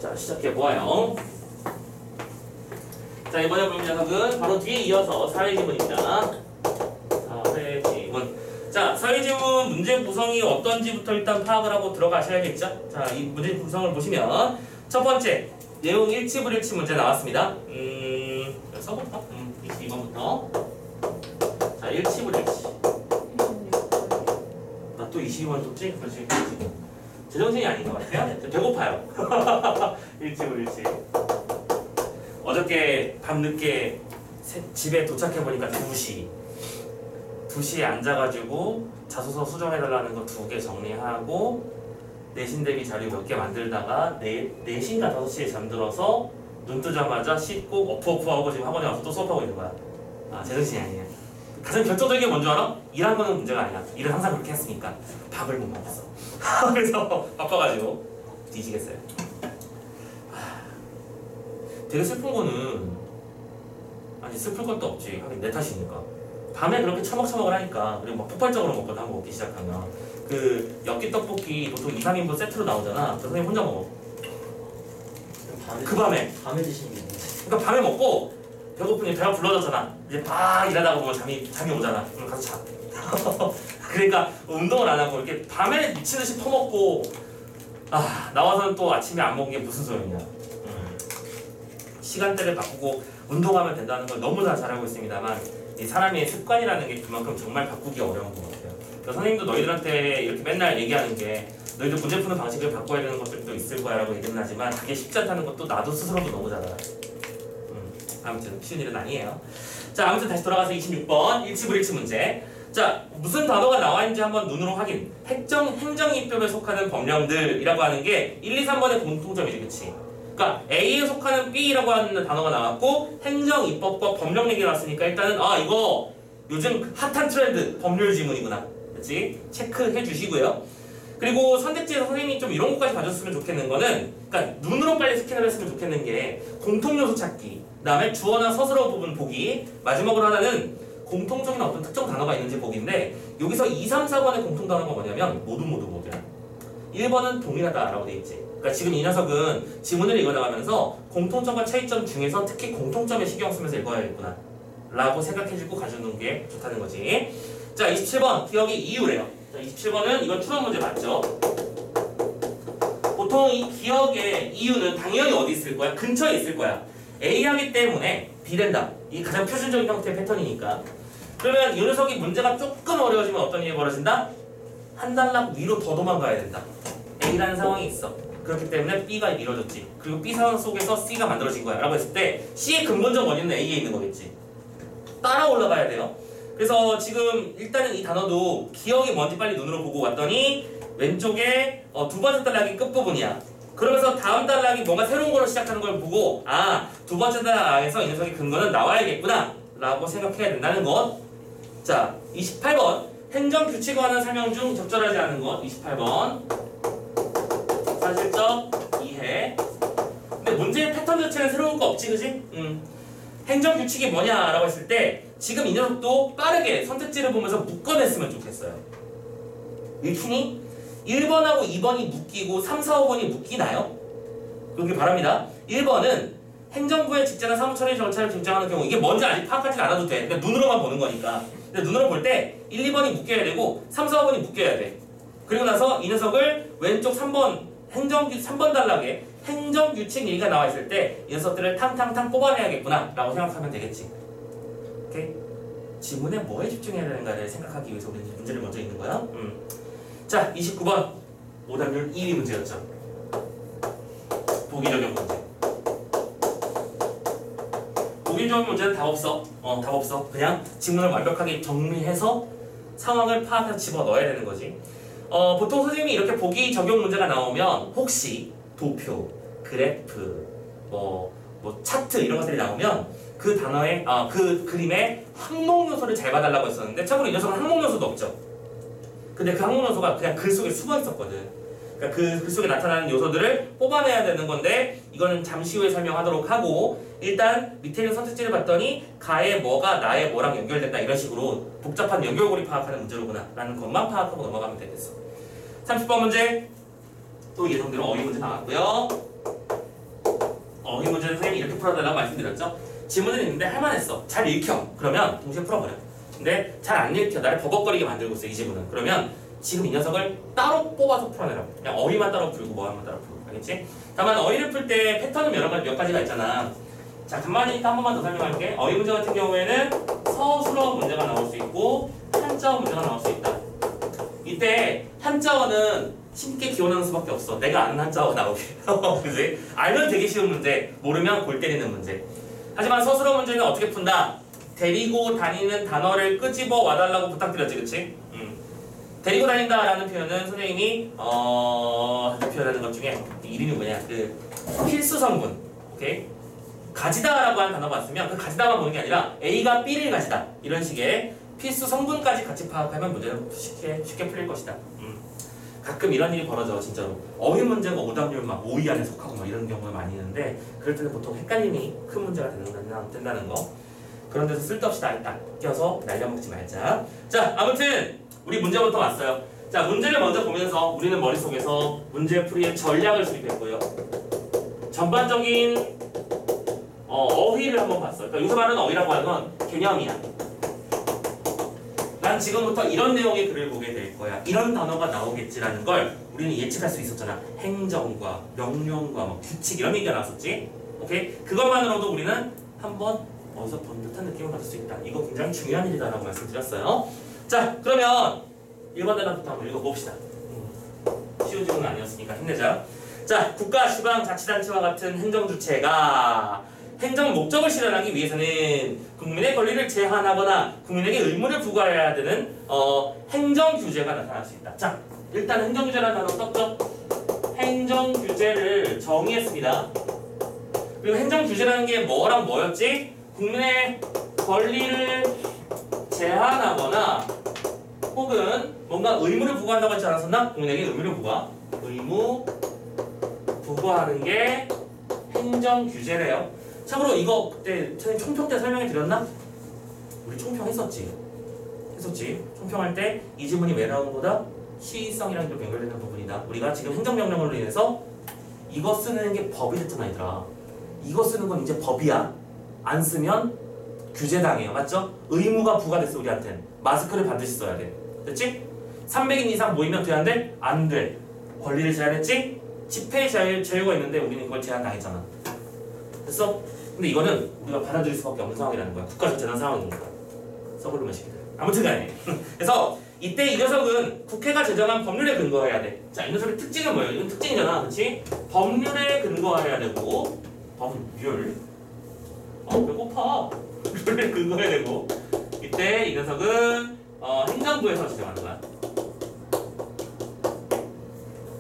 자, 시작해보아요. 자, 이번에 볼 녀석은 바로 뒤에 이어서 사회지문입니다. 사회지문. 자, 사회지문 문제 구성이 어떤지부터 일단 파악을 하고 들어가셔야겠죠? 자, 이 문제 구성을 보시면 첫 번째, 내용 일치불일치 문제 나왔습니다. 써볼까? 22번부터. 자, 일치불일치. 나 또 22번 줬지? 그렇지. 제정신이 아닌 것 같아요. 배고파요. 일치불일치. 어저께 밤늦게 집에 도착해보니까 2시. 2시에 앉아가지고 자소서 수정해달라는 거 2개 정리하고 내신 대비 자료 몇 개 만들다가 4시인가 5시에 잠들어서 눈 뜨자마자 씻고 어프어프하고 지금 학원에 와서 또 수업하고 있는 거야. 아, 제정신이 아니야. 가장 결정적인 게 뭔지 알아? 일한 거는 문제가 아니야. 일은 항상 그렇게 했으니까 밥을 못 먹었어. 그래서 바빠가지고 뒤지겠어요. 되게 슬픈 거는 아니 슬플 것도 없지. 하긴 내 탓이니까. 밤에 그렇게 처먹처먹을 하니까 그리고 막 폭발적으로 먹거든. 한번 먹기 시작하면 그 엽기 떡볶이 보통 2, 3인분 세트로 나오잖아. 그 선생님 혼자 먹어. 그 밤에 드시는 게 그러니까 밤에 먹고 배고프니 배가 불러졌잖아. 이제 막 일하다가 보면 잠이 오잖아. 그럼 가서 자. 그러니까 운동을 안 하고 이렇게 밤에 미치듯이 퍼먹고 나와서는 또 아침에 안 먹은 게 무슨 소용이야. 시간대를 바꾸고 운동하면 된다는 걸 너무나 잘 알고 있습니다만 이 사람의 습관이라는 게 그만큼 정말 바꾸기 어려운 것 같아요. 그러니까 선생님도 너희들한테 이렇게 맨날 얘기하는 게 너희들 문제 푸는 방식을 바꿔야 되는 것들도 있을 거야 라고 얘기는 하지만 그게 쉽지 않다는 것도 나도 스스로도 너무 잘 알아. 아무튼 쉬운 일은 아니에요. 자, 아무튼 다시 돌아가서 26번 일치불일치 문제. 자, 무슨 단어가 나와 있는지 한번 눈으로 확인. 행정입법에 속하는 법령들이라고 하는 게 1, 2, 3번의 공통점이지, 그치? 그러니까 A에 속하는 B라고 하는 단어가 나왔고 행정입법과 법령 얘기가 나왔으니까 일단은 이거 요즘 핫한 트렌드 법률 지문이구나, 그치? 체크해 주시고요. 그리고 선택지에서 선생님이 좀 이런 것까지 봐줬으면 좋겠는 거는 그러니까 눈으로 빨리 스캔을 했으면 좋겠는 게 공통요소 찾기, 그 다음에 주어나 서술어 부분 보기, 마지막으로 하나는 공통적인 어떤 특정 단어가 있는지 보기인데 여기서 2, 3, 4번의 공통 단어가 뭐냐면 모두야. 1번은 동일하다라고 돼 있지. 그러니까 지금 이 녀석은 지문을 읽어나가면서 공통점과 차이점 중에서 특히 공통점에 신경 쓰면서 읽어야겠구나 라고 생각해주고 가져오는 게 좋다는 거지. 자, 27번 기억의 이유래요. 자, 27번은 이건 추론 문제 맞죠? 보통 이 기억의 이유는 당연히 어디 있을 거야? 근처에 있을 거야. A 하기 때문에 B 된다. 이게 가장 표준적인 형태의 패턴이니까. 그러면 이 녀석이 문제가 조금 어려워지면 어떤 일이 벌어진다? 한 단락 위로 더 도망가야 된다. A라는 상황이 있어. 그렇기 때문에 B가 이루어졌지. 그리고 B 상황 속에서 C가 만들어진 거야 라고 했을 때 C의 근본적 원인은 A에 있는 거겠지. 따라 올라가야 돼요. 그래서 지금 일단은 이 단어도 기억이 뭔지 빨리 눈으로 보고 왔더니 왼쪽에 두 번째 단락이 끝부분이야. 그러면서 다음 단락이 뭔가 새로운 걸로 시작하는 걸 보고 두 번째 단락에서 이 녀석의 근거는 나와야겠구나 라고 생각해야 된다는 것. 자, 28번 행정규칙에 관한 설명 중 적절하지 않은 것. 28번 사실적 이해. 근데 문제의 패턴 자체는 새로운 거 없지, 그지? 행정규칙이 뭐냐라고 했을 때 지금 이 녀석도 빠르게 선택지를 보면서 묶어냈으면 좋겠어요. 읽히니? 1번하고 2번이 묶이고 3, 4, 5번이 묶이나요? 그렇게 바랍니다. 1번은 행정부의 직제나 사무처리 절차를 결정하는 경우 이게 뭔지 아직 파악하지 않아도 돼. 그러니까 눈으로만 보는 거니까. 근데 눈으로 볼 때 1, 2번이 묶여야 되고 3, 4, 5번이 묶여야 돼. 그리고 나서 이 녀석을 왼쪽 3번 3번 단락에 행정규칙 얘기가 나와 있을 때 이 녀석들을 탕탕탕 뽑아내야겠구나 라고 생각하면 되겠지. 오케이? 지문에 뭐에 집중해야 되는가를 생각하기 위해서 우리는 문제를 먼저 읽는 거야. 자, 29번 오답률 1위 문제였죠. 보기 적용 문제. 보기 적용 문제는 답 없어. 답 없어. 그냥 지문을 완벽하게 정리해서 상황을 파악해서 집어넣어야 되는 거지. 보통 선생님이 이렇게 보기 적용 문제가 나오면 혹시 도표, 그래프, 뭐 차트 이런 것들이 나오면 그 단어의 그 그림의 항목 요소를 잘 봐달라고 했었는데 참고로 이 녀석은 항목 요소도 없죠. 근데 그 항목 요소가 그냥 글 속에 숨어 있었거든. 그러니까 그 글 속에 나타나는 요소들을 뽑아내야 되는 건데 이거는 잠시 후에 설명하도록 하고 일단 밑에 있는 선택지를 봤더니 가의 뭐가 나의 뭐랑 연결된다 이런 식으로 복잡한 연결고리 파악하는 문제로구나 라는 것만 파악하고 넘어가면 되겠어. 30번 문제 또 예상대로 어휘 문제 나왔고요. 풀어달라고 말씀드렸죠? 지문은 있는데 할만했어. 잘 읽혀. 그러면 동시에 풀어버려. 근데 잘 안 읽혀. 나를 버벅거리게 만들고 있어, 이 지문은. 그러면 지금 이 녀석을 따로 뽑아서 풀어내라고. 그냥 어휘만 따로 풀고 뭐만 따로 풀고. 알겠지? 다만 어휘를 풀 때 패턴은 몇 가지가 있잖아. 자, 간만이니까 한 번만 더 설명할게. 어휘 문제 같은 경우에는 서술어 문제가 나올 수 있고 한자어 문제가 나올 수 있다. 이때 한자어는 쉽게 기원하는 수밖에 없어. 내가 아는 한자어가 나오게. 그지? 알면 되게 쉬운 문제, 모르면 골 때리는 문제. 하지만 서술어 문제는 어떻게 푼다? 데리고 다니는 단어를 끄집어 와달라고 부탁드렸지, 그치? 데리고 다닌다라는 표현은 선생님이 표현하는 것 중에 이름이 뭐냐? 그 필수 성분, 오케이? 가지다라고 하는 단어가 왔으면 그 가지다만 보는 게 아니라 A가 B를 가지다 이런 식의 필수 성분까지 같이 파악하면 문제는 쉽게 풀릴 것이다. 가끔 이런 일이 벌어져 진짜로. 어휘 문제가 오답률 막 5위 안에 속하고 막 이런 경우가 많이 있는데 그럴 때는 보통 헷갈림이 큰 문제가 된다는 거. 그런 데서 쓸데없이 낚여서 날려먹지 말자. 자, 아무튼 우리 문제부터 왔어요. 자, 문제를 먼저 보면서 우리는 머릿속에서 문제풀이의 전략을 수립했고요. 전반적인 어휘를 한번 봤어요. 그러니까 여기서 말하는 어휘라고 하는 건 개념이야. 난 지금부터 이런 내용의 글을 보게 될 거야. 이런 단어가 나오겠지라는 걸 우리는 예측할 수 있었잖아. 행정과 명령과 뭐 규칙 이런 얘기가 나왔었지. 오케이? 그것만으로도 우리는 한번 어디서 본 듯한 느낌을 받을 수 있다. 이거 굉장히 중요한 일이다라고 말씀드렸어요. 자, 그러면 1번 단어부터 한번 읽어봅시다. 쉬운 질문은 아니었으니까 힘내자. 자, 국가, 지방, 자치단체와 같은 행정주체가 행정 목적을 실현하기 위해서는 국민의 권리를 제한하거나 국민에게 의무를 부과해야 되는 행정규제가 나타날 수 있다. 자, 일단 행정규제라는 단어 떴죠? 행정규제를 정의했습니다. 그리고 행정규제라는 게 뭐랑 뭐였지? 국민의 권리를 제한하거나 혹은 뭔가 의무를 부과한다고 하지 않았었나? 국민에게 의무를 의무 부과하는 게 행정규제래요. 참고로 이거 그때 선생님 총평 때 설명해 드렸나? 우리 총평 했었지. 총평할 때 이 지문이 왜 나온 거다? 시의성이랑 좀 연결되는 부분이다. 우리가 지금 행정명령으로 인해서 이거 쓰는 게 법이 됐잖아, 얘들아. 이거 쓰는 건 이제 법이야. 안 쓰면 규제당해요. 맞죠? 의무가 부과됐어, 우리한텐. 마스크를 반드시 써야 돼. 됐지? 300인 이상 모이면 돼야 안 돼? 안 돼. 권리를 제한했지? 집회 자유가 있는데 우리는 이걸 제한당했잖아. 됐어? 근데 이거는 우리가 받아들일 수밖에 없는 상황이라는 거야. 국가적 재난 상황이니까. 써버리면 시키들. 아무튼 간에. 그래서 이때 이 녀석은 국회가 제정한 법률에 근거해야 돼. 자, 이 녀석의 특징은 뭐예요? 이건 특징이잖아. 그렇지? 법률에 근거해야 되고 법률. 배고파. 법률에 근거해야 되고 이때 이 녀석은 행정부에서 지정하는 거야.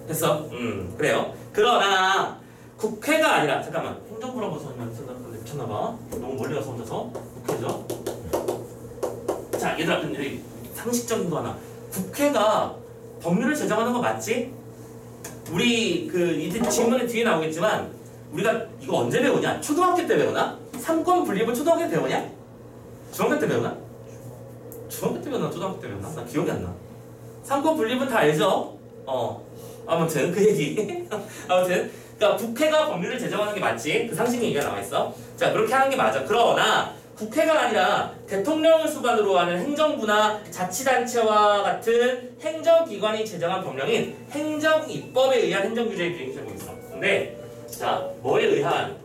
됐어? 그래요. 그러나 국회가 아니라 잠깐만 행정부라고 설명을 쓴다는데 미쳤나봐. 너무 멀리 가서 혼자서 국회죠. 자, 얘들아, 근데 상식적인 거 하나. 국회가 법률을 제정하는 거 맞지? 우리 이제 질문에 뒤에 나오겠지만 우리가 이거 언제 배우냐? 초등학교 때 배우나? 삼권 분립을 초등학교 때 배우냐? 중학교 때 배우나? 중학교 때 배우나? 초등학교 때 배우나? 나 기억이 안 나. 삼권 분립은 다 알죠? 아무튼 그 얘기. 아무튼 그러니까 국회가 법률을 제정하는 게 맞지? 그 상식 얘기가 나와 있어. 자, 그렇게 하는 게 맞아. 그러나 국회가 아니라 대통령을 수반으로 하는 행정부나 자치단체와 같은 행정기관이 제정한 법령인 행정입법에 의한 행정규제의 비행시하고 있어. 근데 자, 뭐에 의한?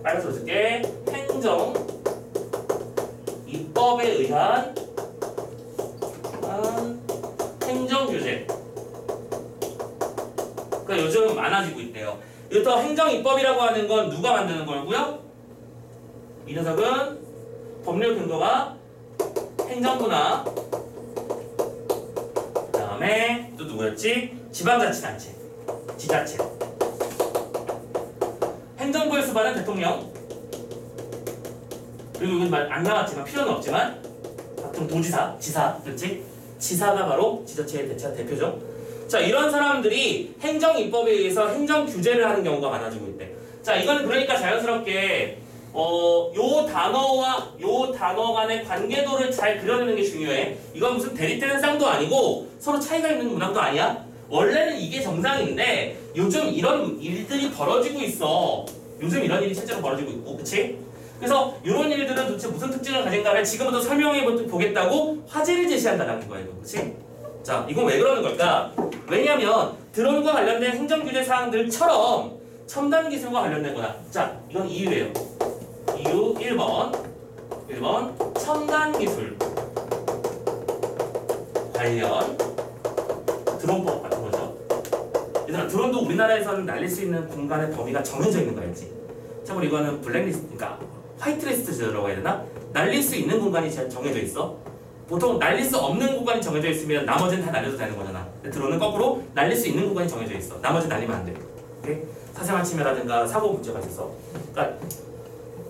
빨간색으로 쓸게. 행정입법에 의한 행정규제. 그러니까 요즘 많아지고 있대요. 이부터 행정입법이라고 하는 건 누가 만드는 거고요? 이 녀석은 법률 근거가 행정부나 그 다음에 또 누구였지? 지방자치단체, 지자체. 행정부에 수반은 대통령. 그리고 이건 안 나왔지만 필요는 없지만 가끔 도지사, 지사, 그렇지? 지사가 바로 지자체의 대표죠. 자, 이런 사람들이 행정입법에 의해서 행정규제를 하는 경우가 많아지고 있대. 자, 이건 그러니까 자연스럽게 요 단어와 요 단어 간의 관계도를 잘 그려내는 게 중요해. 이건 무슨 대립되는 쌍도 아니고 서로 차이가 있는 문항도 아니야. 원래는 이게 정상인데 요즘 이런 일들이 벌어지고 있어. 요즘 이런 일이 실제로 벌어지고 있고, 그치? 그래서 이런 일들은 도대체 무슨 특징을 가진가를 지금부터 설명해 보겠다고 화제를 제시한다는 거예요. 그치? 자, 이건 왜 그러는 걸까? 왜냐면 드론과 관련된 행정규제 사항들처럼 첨단 기술과 관련된 거나, 자, 이건 이유예요. 이유 1번 첨단 기술 관련 드론법 같은 거죠. 얘들아, 드론도 우리나라에서는 날릴 수 있는 공간의 범위가 정해져 있는 거였지. 참고로 이거는 블랙리스트, 그러니까 화이트리스트라고 해야 되나? 날릴 수 있는 공간이 정해져 있어. 보통 날릴 수 없는 공간이 정해져 있으면 나머지는 다 날려도 되는 거잖아. 근데 드론은 거꾸로 날릴 수 있는 공간이 정해져 있어. 나머지는 날리면 안 돼. 오케이? 사생활 침해라든가 사고 문제가 있어서. 그러니까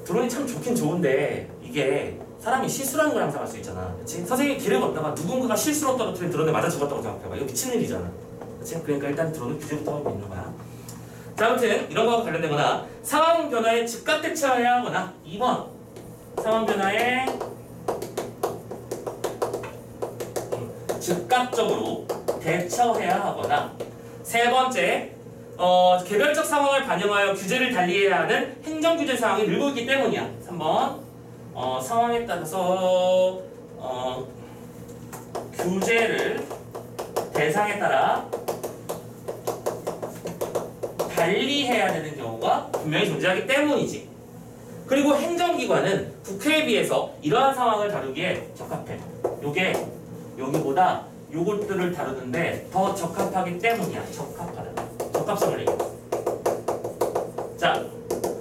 드론이 참 좋긴 좋은데 이게 사람이 실수라는 걸 항상 할 수 있잖아. 그치? 선생님이 길을 걷다가 누군가가 실수로 떨어뜨린 드론에 맞아 죽었다고 생각해봐. 이거 미친 일이잖아. 그치? 그러니까 일단 드론은 규제부터 하고 있는 거야. 자, 아무튼 이런 거와 관련된 거나 상황 변화에 즉각 대처해야 하거나 2번 상황 변화에 즉각적으로 대처해야 하거나 세 번째 개별적 상황을 반영하여 규제를 달리해야 하는 행정규제 사항이 늘고 있기 때문이야. 3번 상황에 따라서 규제를 대상에 따라 달리해야 되는 경우가 분명히 존재하기 때문이지. 그리고 행정기관은 국회에 비해서 이러한 상황을 다루기에 적합해. 요게 여기보다 요것들을 다루는데 더 적합하기 때문이야. 적합하다. 적합성을 얘기해. 자,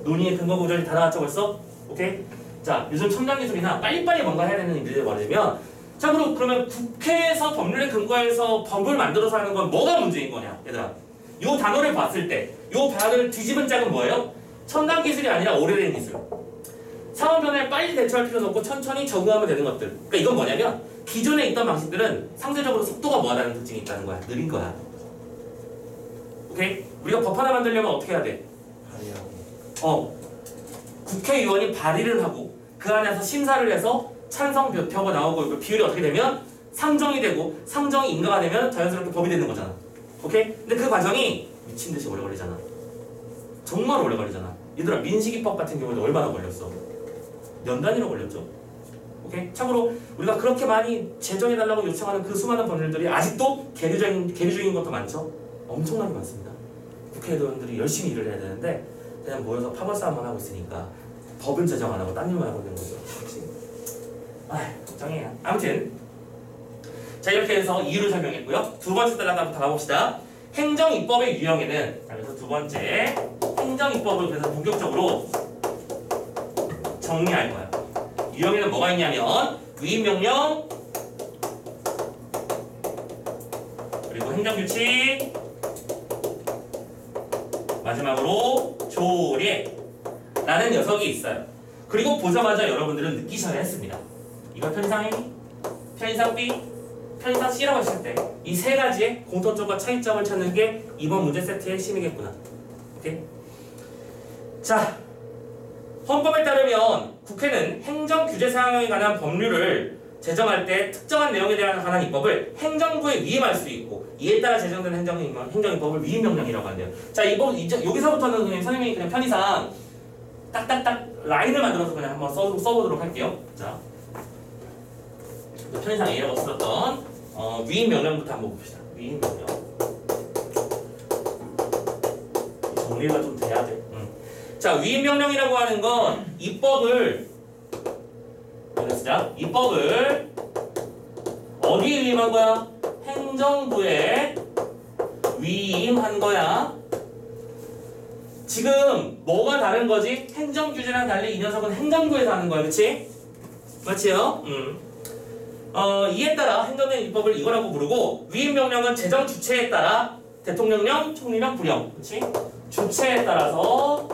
논의의 근거 구조를 다 나왔죠 벌써? 오케이? 자, 요즘 첨단 기술이나 빨리빨리 뭔가 해야 되는 일들이 벌어지면, 참고로 그러면 국회에서 법률에 근거해서 법을 만들어서 하는 건 뭐가 문제인 거냐, 얘들아? 요 단어를 봤을 때, 요 단어를 뒤집은 짝은 뭐예요? 첨단 기술이 아니라 오래된 기술. 상황 변화에 빨리 대처할 필요는 없고 천천히 적응하면 되는 것들. 그러니까 이건 뭐냐면 기존에 있던 방식들은 상대적으로 속도가 뭐하다는 특징이 있다는 거야. 느린 거야. 오케이? 우리가 법 하나 만들려면 어떻게 해야 돼? 발의하고. 국회의원이 발의를 하고 그 안에서 심사를 해서 찬성 표가 나오고 그 비율이 어떻게 되면 상정이 되고 상정이 인가가 되면 자연스럽게 법이 되는 거잖아. 오케이? 근데 그 과정이 미친 듯이 오래 걸리잖아. 정말 오래 걸리잖아. 얘들아, 민식이법 같은 경우는 얼마나 걸렸어? 년 단위로 걸렸죠. 오케이? 참고로 우리가 그렇게 많이 제정해달라고 요청하는 그 수많은 법률들이 아직도 계류 중인 것도 많죠. 엄청나게 많습니다. 국회의원들이 열심히 일을 해야 되는데 그냥 모여서 파벌 싸움만 하고 있으니까 법은 제정 안 하고 딴 일만 하고 있는 거죠. 그렇지? 걱정해요. 아무튼 자, 이렇게 해서 이유를 설명했고요. 두 번째 단락 한번 가봅시다. 행정입법의 유형에는, 그래서 두 번째 행정입법을 그래서 본격적으로 정리할 거야. 유형에는 뭐가 있냐면 위임명령, 그리고 행정규칙, 마지막으로 조례라는 녀석이 있어요. 그리고 보자마자 여러분들은 느끼셔야 했습니다. 이거 편의상 A, 편의상 B, 편의상 C라고 했을 때 이 세 가지의 공통점과 차이점을 찾는 게 이번 문제 세트의 핵심이겠구나. 오케이? 자, 헌법에 따르면 국회는 행정규제 사항에 관한 법률을 제정할 때 특정한 내용에 대한 관한 입법을 행정부에 위임할 수 있고, 이에 따라 제정된 행정입법을 위임명령이라고 한대요. 자, 여기서부터는 그냥 선생님이 그냥 편의상 딱딱딱 라인을 만들어서 그냥 한번 써보도록 할게요. 자, 편의상 A라고 썼던 위임명령부터 한번 봅시다. 위임명령. 정리가 좀 돼야 돼. 자, 위임명령이라고 하는 건 입법을 입법을 어디에 위임한 거야? 행정부에 위임한 거야. 지금 뭐가 다른 거지? 행정규제랑 달리 이 녀석은 행정부에서 하는 거야. 그치? 맞지요? 이에 따라 행정된 입법을 이거라고 부르고, 위임명령은 제정 주체에 따라 대통령령, 총리령, 부령. 그치? 주체에 따라서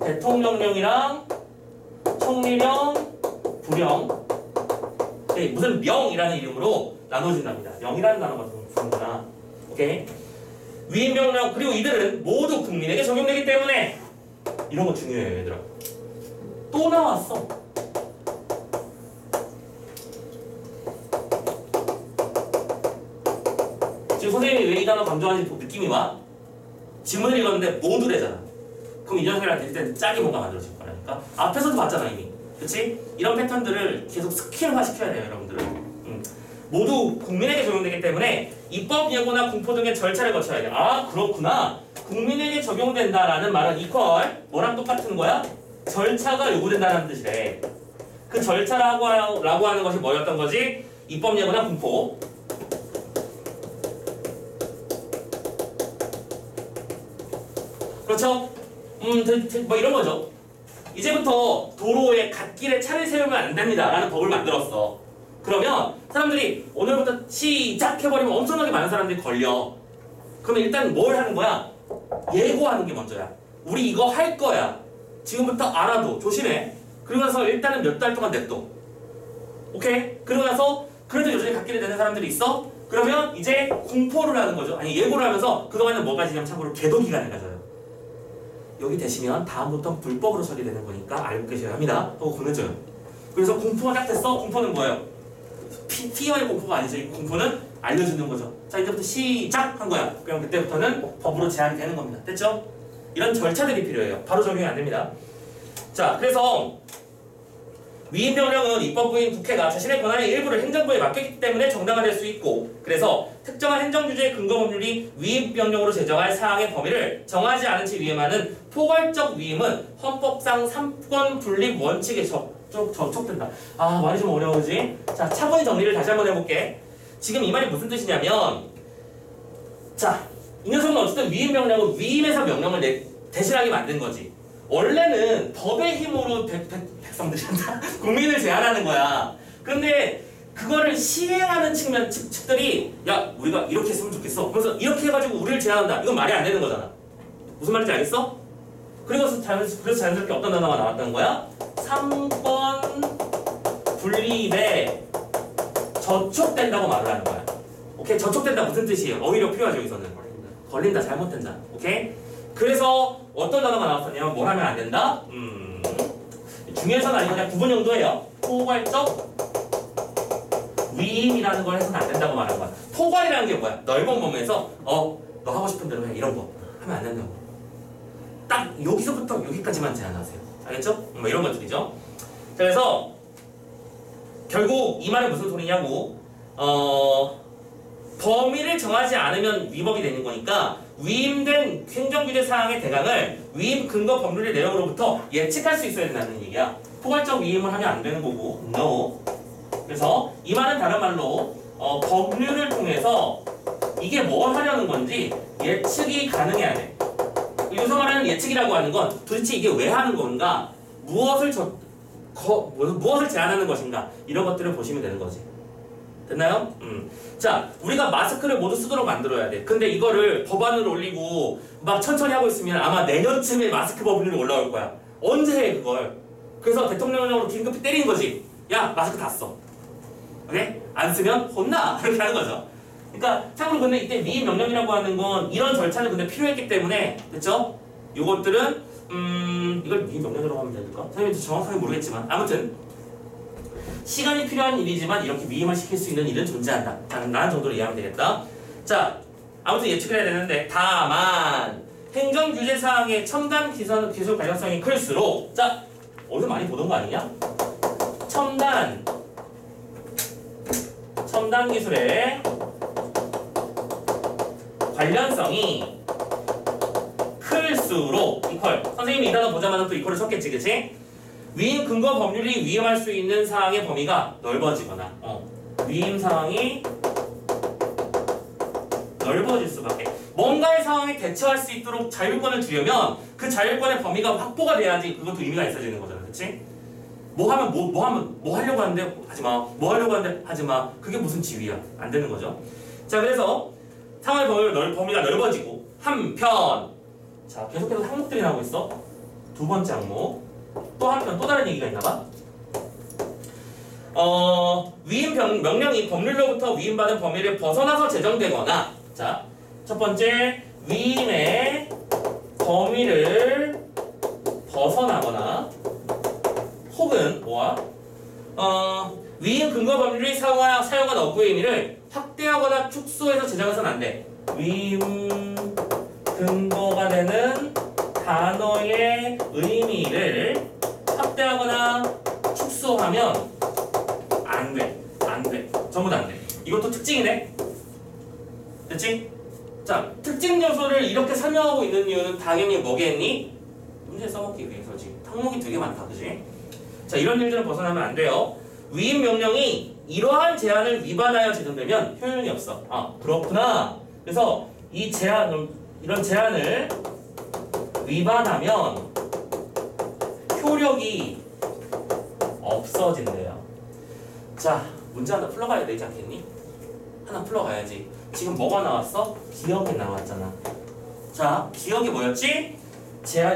대통령령이랑 총리령, 부령, 무슨 명이라는 이름으로 나눠진답니다. 명이라는 단어가 들어있구나. 오케이? 위임명령, 그리고 이들은 모두 국민에게 적용되기 때문에 이런 거 중요해요, 얘들아. 또 나왔어. 지금 선생님이 왜 이 단어 강조하는지 느낌이 와? 지문을 읽었는데 모두래잖아. 그럼 이 녀석이랑 대립 때 짝이 뭔가 만들어질 거라니까. 앞에서도 봤잖아 이미. 그치? 이런 패턴들을 계속 스킬화 시켜야 돼요 여러분들은. 모두 국민에게 적용되기 때문에 입법 예고나 공포 등의 절차를 거쳐야 돼. 아 그렇구나. 국민에게 적용된다라는 말은 이퀄 뭐랑 똑같은 거야? 절차가 요구된다는 뜻이래. 그 절차라고 하는 것이 뭐였던 거지? 입법 예고나 공포. 그렇죠? 뭐 이런 거죠. 이제부터 도로에 갓길에 차를 세우면 안 됩니다 라는 법을 만들었어. 그러면 사람들이 오늘부터 시작해버리면 엄청나게 많은 사람들이 걸려. 그러면 일단 뭘 하는 거야? 예고하는 게 먼저야. 우리 이거 할 거야. 지금부터 알아도 조심해. 그러고 나서 일단은 몇 달 동안 냅둬. 오케이? 그러고 나서 그래도 여전히 갓길에 되는 사람들이 있어? 그러면 이제 공포를 하는 거죠. 아니 예고를 하면서 그동안은 뭐가 지냐면 참고로 계도 기간을 가져요. 여기 되시면 다음부터 불법으로 처리되는 거니까 알고 계셔야 합니다. 하고 보내줘요. 그래서 공포가 딱 됐어? 공포는 뭐예요? 피어의 공포가 아니죠. 이 공포는 알려주는 거죠. 자 이제부터 시작한 거야. 그럼 그때부터는 법으로 제한이 되는 겁니다. 됐죠? 이런 절차들이 필요해요. 바로 적용이 안 됩니다. 자 그래서 위임명령은 입법부인 국회가 자신의 권한의 일부를 행정부에 맡겼기 때문에 정당화될 수 있고, 그래서 특정한 행정규제의 근거법률이 위임명령으로 제정할 사항의 범위를 정하지 않은 채 위임하는 포괄적 위임은 헌법상 3권 분립 원칙에 저촉된다. 아 말이 좀 어려우지? 자 차분히 정리를 다시 한번 해볼게. 지금 이 말이 무슨 뜻이냐면, 자 이 녀석은 어쨌든 위임명령은 위임해서 명령을 대신하게 만든 거지. 원래는 법의 힘으로 백성들이 한다? 국민을 제한하는 거야. 근데 그거를 시행하는 측들이 야 우리가 이렇게 했으면 좋겠어. 그래서 이렇게 해가지고 우리를 제한한다. 이건 말이 안 되는 거잖아. 무슨 말인지 알겠어? 그래서 자연스럽게 어떤 단어가 나왔다는 거야? 3권 분립에 저촉된다고 말을 하는 거야. 오케이? 저촉된다 무슨 뜻이에요? 어휘력 필요하죠 여기서는. 걸린다, 잘못된다. 오케이? 그래서 어떤 단어가 나왔었냐면 뭘 하면 안 된다? 중요해서는 아니고 그냥 구분용도예요. 포괄적 위임이라는 걸 해서는 안 된다고 말한 거야. 포괄이라는 게 뭐야? 넓은 범위에서 너 하고 싶은 대로 해 이런 거 하면 안 된다고. 딱 여기서부터 여기까지만 제한하세요. 알겠죠? 뭐 이런 것들이죠. 그래서 결국 이 말은 무슨 소리냐고, 범위를 정하지 않으면 위법이 되는 거니까 위임된 행정규제 사항의 대강을 위임 근거 법률의 내용으로부터 예측할 수 있어야 된다는 얘기야. 포괄적 위임을 하면 안 되는 거고, no. 그래서 이 말은 다른 말로 법률을 통해서 이게 뭘 하려는 건지 예측이 가능해야 돼. 여기서 말하는 예측이라고 하는 건 도대체 이게 왜 하는 건가, 무엇을 제한하는 것인가, 이런 것들을 보시면 되는 거지. 됐나요? 자, 우리가 마스크를 모두 쓰도록 만들어야 돼. 근데 이거를 법안을 올리고 막 천천히 하고 있으면 아마 내년쯤에 마스크 법률이 올라올 거야. 언제 해 그걸? 그래서 대통령령으로 긴급히 때리는 거지. 야, 마스크 다 써. 오케이? 안 쓰면 혼나. 이렇게 하는 거죠. 그러니까 참고로 근데 이때 위임 명령이라고 하는 건 이런 절차는 근데 필요했기 때문에, 됐죠? 요것들은 이걸 위임 명령이라고 하면 될까? 선생님도 정확하게 모르겠지만 아무튼 시간이 필요한 일이지만 이렇게 위임을 시킬 수 있는 일은 존재한다 라는 정도로 이해하면 되겠다. 자, 아무튼 예측을 해야 되는데, 다만 행정규제사항의 첨단 기술 발전성이 클수록, 자 어디서 많이 보던 거 아니냐? 첨단 기술의 관련성이 클수록 이퀄, 선생님이 이 단어 보자마자 또 이퀄을 쳤겠지, 그치? 위임 근거 법률이 위임할 수 있는 사항의 범위가 넓어지거나, 위임 사항이 넓어질 수밖에. 뭔가의 상황에 대처할 수 있도록 자율권을 주려면 그 자율권의 범위가 확보가 돼야지 그것도 의미가 있어지는 거잖아, 그치? 뭐 하려고 하는데 하지마, 뭐 하려고 하는데 하지마, 그게 무슨 지위야? 안 되는 거죠. 자, 그래서 상황의 범위가 넓어지고, 한편, 자 계속해서 항목들이 나오고 있어. 두 번째 항목. 또 한편 또 다른 얘기가 있나봐. 위임 명령이 법률로부터 위임받은 범위를 벗어나서 제정되거나, 자, 첫 번째 위임의 범위를 벗어나거나, 혹은 뭐야? 위임 근거 법률의 사용한 어구의 의미를 확대하거나 축소해서 제정해서는 안 돼. 위임 근거가 되는 단어의 의미를 확대하거나 축소하면 안 돼. 전부 다 안 돼. 이것도 특징이네. 됐지? 자, 특징 요소를 이렇게 설명하고 있는 이유는 당연히 뭐겠니? 문제 써먹기 위해서지. 항목이 되게 많다, 그지? 자, 이런 일들은 벗어나면 안 돼요. 위임 명령이 이러한 제한을 위반하여 제정되면 효용이 없어. 아, 그렇구나. 그래서 이 이런 제한을 위반하면 효력이 없어진대요. 자, 문제 하나 풀러가야 되지 않겠니? 하나 풀러가야지. 지금 뭐가 나왔어? 기억이 나왔잖아. 자, 기억이 뭐였지?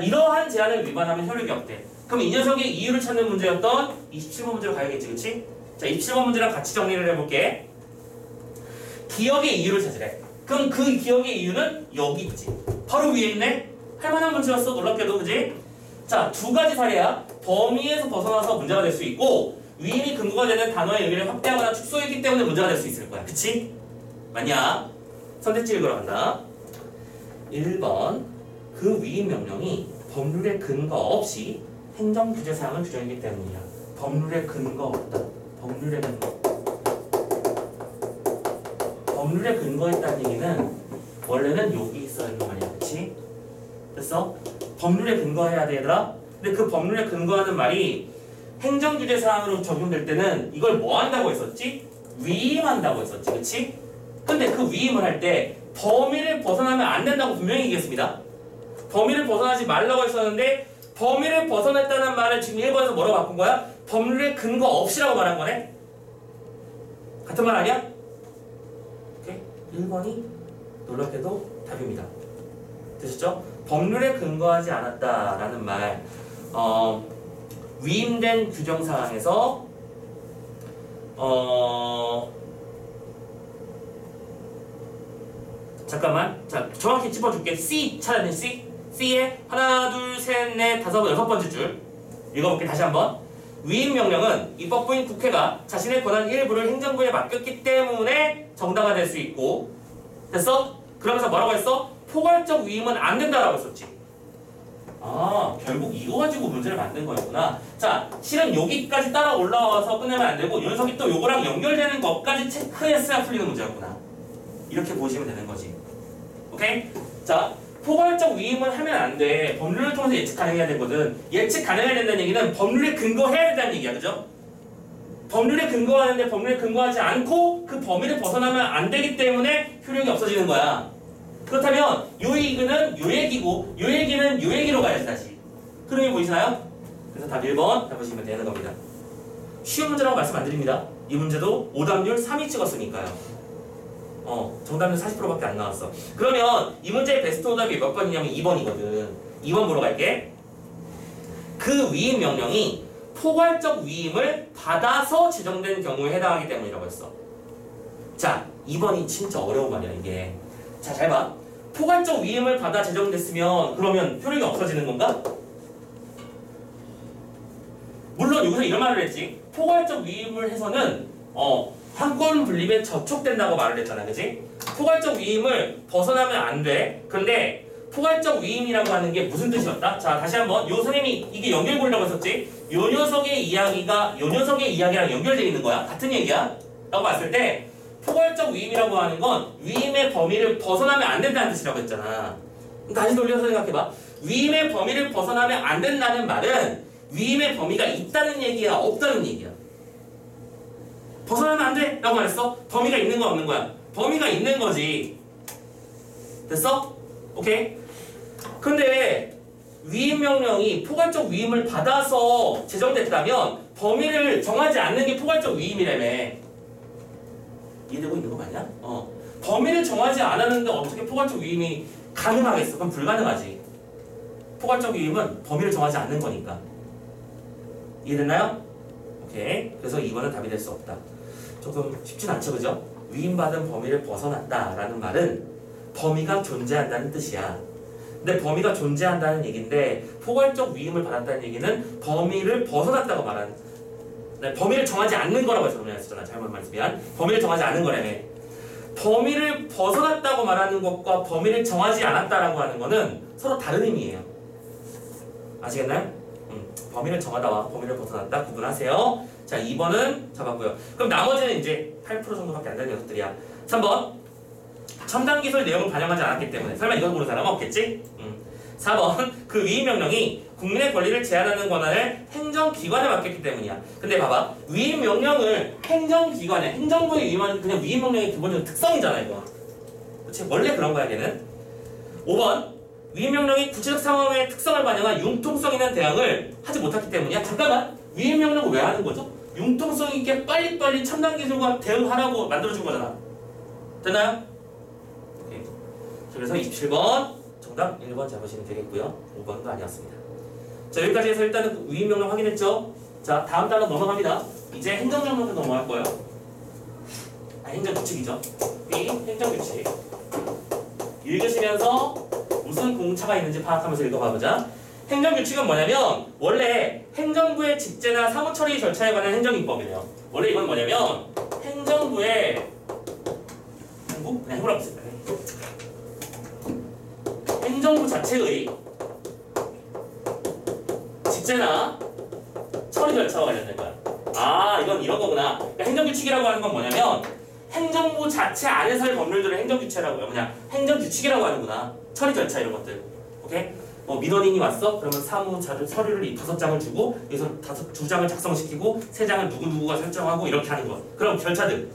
이러한 제한을 위반하면 효력이 없대. 그럼 이 녀석의 이유를 찾는 문제였던 27번 문제로 가야겠지, 그치? 자, 27번 문제랑 같이 정리를 해볼게. 기억의 이유를 찾으래. 그럼 그 기억의 이유는 여기 있지. 바로 위에 있네? 할만한 문제였어, 놀랍게도, 그지? 자, 두 가지 사례야. 범위에서 벗어나서 문제가 될 수 있고, 위임이 근거가 되는 단어의 의미를 확대하거나 축소했기 때문에 문제가 될 수 있을 거야. 그치? 맞냐? 선택지 읽으러 간다. 1번. 그 위임 명령이 법률의 근거 없이 행정규제사항을 규정했기 때문이야. 법률의 근거 없다. 법률의 근거. 법률의 근거했다는 얘기는 원래는 여기 있어야 하는 말이야. 그치? 됐어? 법률에 근거해야 되더라? 근데 그 법률에 근거하는 말이 행정규제사항으로 적용될 때는 이걸 뭐 한다고 했었지? 위임한다고 했었지. 그치? 근데 그 위임을 할 때 범위를 벗어나면 안 된다고 분명히 얘기했습니다. 범위를 벗어나지 말라고 했었는데 범위를 벗어났다는 말을 지금 1번에서 뭐라고 바꾼 거야? 법률의 근거 없이라고 말한 거네? 같은 말 아니야? 오케이? 1번이 놀랍게도 답입니다. 되셨죠? 법률에 근거하지 않았다라는 말, 위임된 규정사항에서 잠깐만, 자, 정확히 짚어줄게. C 찾아내. C에 하나, 둘, 셋, 넷, 다섯, 여섯 번째 줄 읽어볼게. 다시 한번. 위임 명령은 입법부인 국회가 자신의 권한 일부를 행정부에 맡겼기 때문에 정당화 될 수 있고, 됐어? 그러면서 뭐라고 했어? 포괄적 위임은 안 된다라고 했었지. 아, 결국 이거 가지고 문제를 만든 거였구나. 자, 실은 여기까지 따라 올라와서 끝내면 안 되고 이 녀석이 또 요거랑 연결되는 것까지 체크했어야 풀리는 문제였구나. 이렇게 보시면 되는 거지. 오케이? 자, 포괄적 위임을 하면 안 돼. 법률을 통해서 예측 가능해야 되거든. 예측 가능해야 된다는 얘기는 법률에 근거해야 된다는 얘기야. 그죠? 법률에 근거하는데 법률에 근거하지 않고 그 범위를 벗어나면 안 되기 때문에 효력이 없어지는 거야. 그렇다면 요 얘기는 요 얘기고 요 얘기는 요 얘기로 가야지 다시. 흐름이 보이시나요? 그래서 답 1번 해보시면 되는 겁니다. 쉬운 문제라고 말씀 안 드립니다. 이 문제도 오답률 3위 찍었으니까요. 정답률 40%밖에 안 나왔어. 그러면 이 문제의 베스트 오답이 몇 번이냐면 2번이거든. 2번 보러 갈게. 그 위임 명령이 포괄적 위임을 받아서 제정된 경우에 해당하기 때문이라고 했어. 자, 2번이 진짜 어려운 말이야 이게. 자, 잘 봐. 포괄적 위임을 받아 제정됐으면 그러면 효력이 없어지는 건가? 물론 여기서 이런 말을 했지. 포괄적 위임을 해서는 한권 분립에 저촉된다고 말을 했잖아. 그지? 포괄적 위임을 벗어나면 안 돼. 근데 포괄적 위임이라고 하는 게 무슨 뜻이었다? 자, 다시 한번 요 선생님이 이게 연결고리라고 했었지? 요 녀석의 이야기가 요 녀석의 이야기랑 연결되어 있는 거야. 같은 얘기야. 라고 봤을 때 포괄적 위임이라고 하는 건 위임의 범위를 벗어나면 안 된다는 뜻이라고 했잖아. 다시 돌려서 생각해봐. 위임의 범위를 벗어나면 안 된다는 말은 위임의 범위가 있다는 얘기야, 없다는 얘기야. 벗어나면 안 돼! 라고 말했어? 범위가 있는 거야, 없는 거야? 범위가 있는 거지. 됐어? 오케이? 근데 위임 명령이 포괄적 위임을 받아서 제정됐다면 범위를 정하지 않는 게 포괄적 위임이라며. 이해되고 있는 거 맞냐? 범위를 정하지 않았는데 어떻게 포괄적 위임이 가능하겠어? 그럼 불가능하지. 포괄적 위임은 범위를 정하지 않는 거니까. 이해됐나요? 오케이. 그래서 2번은 답이 될 수 없다. 조금 쉽진 않죠, 그죠? 위임받은 범위를 벗어났다라는 말은 범위가 존재한다는 뜻이야. 근데 범위가 존재한다는 얘기인데 포괄적 위임을 받았다는 얘기는 범위를 벗어났다고 말하는, 범위를 정하지 않는 거라고 해서 그랬잖아. 잘못 말했으면 범위를 정하지 않는 거라며. 범위를 벗어났다고 말하는 것과 범위를 정하지 않았다라고 하는 거는 서로 다른 의미예요. 아시겠나요? 범위를 정하다와 범위를 벗어났다 구분하세요. 자, 2번은 잡았고요. 그럼 나머지는 이제 8% 정도밖에 안 되는 녀석들이야. 3번 첨단 기술 내용을 반영하지 않았기 때문에 설마 이걸 모르는 사람은 없겠지? 4번 그 위임 명령이 국민의 권리를 제한하는 권한을 행정기관에 맡겼기 때문이야. 근데 봐봐, 위임 명령을 행정기관에 행정부에 위임하는 그냥 위임 명령의 기본적인 특성이잖아 이거. 그렇지? 원래 그런 거야 걔는. 5번 위임 명령이 구체적 상황의 특성을 반영한 융통성 있는 대응을 하지 못했기 때문이야. 잠깐만, 위임 명령을 왜 하는 거죠? 융통성 있게 빨리빨리 첨단 기술과 대응하라고 만들어준 거잖아. 됐나요? 오케이. 그래서 27번 정답 1번 잡으시면 되겠고요. 5번도 아니었습니다. 자, 여기까지 해서 일단은 위임 명령 확인했죠? 자, 다음 단어 넘어갑니다. 이제 행정명령으로 넘어갈 거예요. 행정규칙이죠. B 행정규칙. 읽으시면서 무슨 공차가 있는지 파악하면서 읽어봐보자. 행정규칙은 뭐냐면 원래 행정부의 직제나 사무처리 절차에 관한 행정입법이래요. 원래 이건 뭐냐면 행정부의 그냥 해보라고 했습니다. 행정부 자체의 직제나 처리 절차와 관련된 거야. 아, 이건 이런 거구나. 그러니까 행정규칙이라고 하는 건 뭐냐면 행정부 자체 안에서의 법률들을 행정규칙이라고 해요. 그냥 행정규칙이라고 하는구나. 처리 절차 이런 것들. 오케이? 뭐 민원인이 왔어? 그러면 사무자료 서류를 5장을 주고 여기서 2장을 작성시키고 3장을 누구누구가 설정하고 이렇게 하는 거. 그럼 절차들.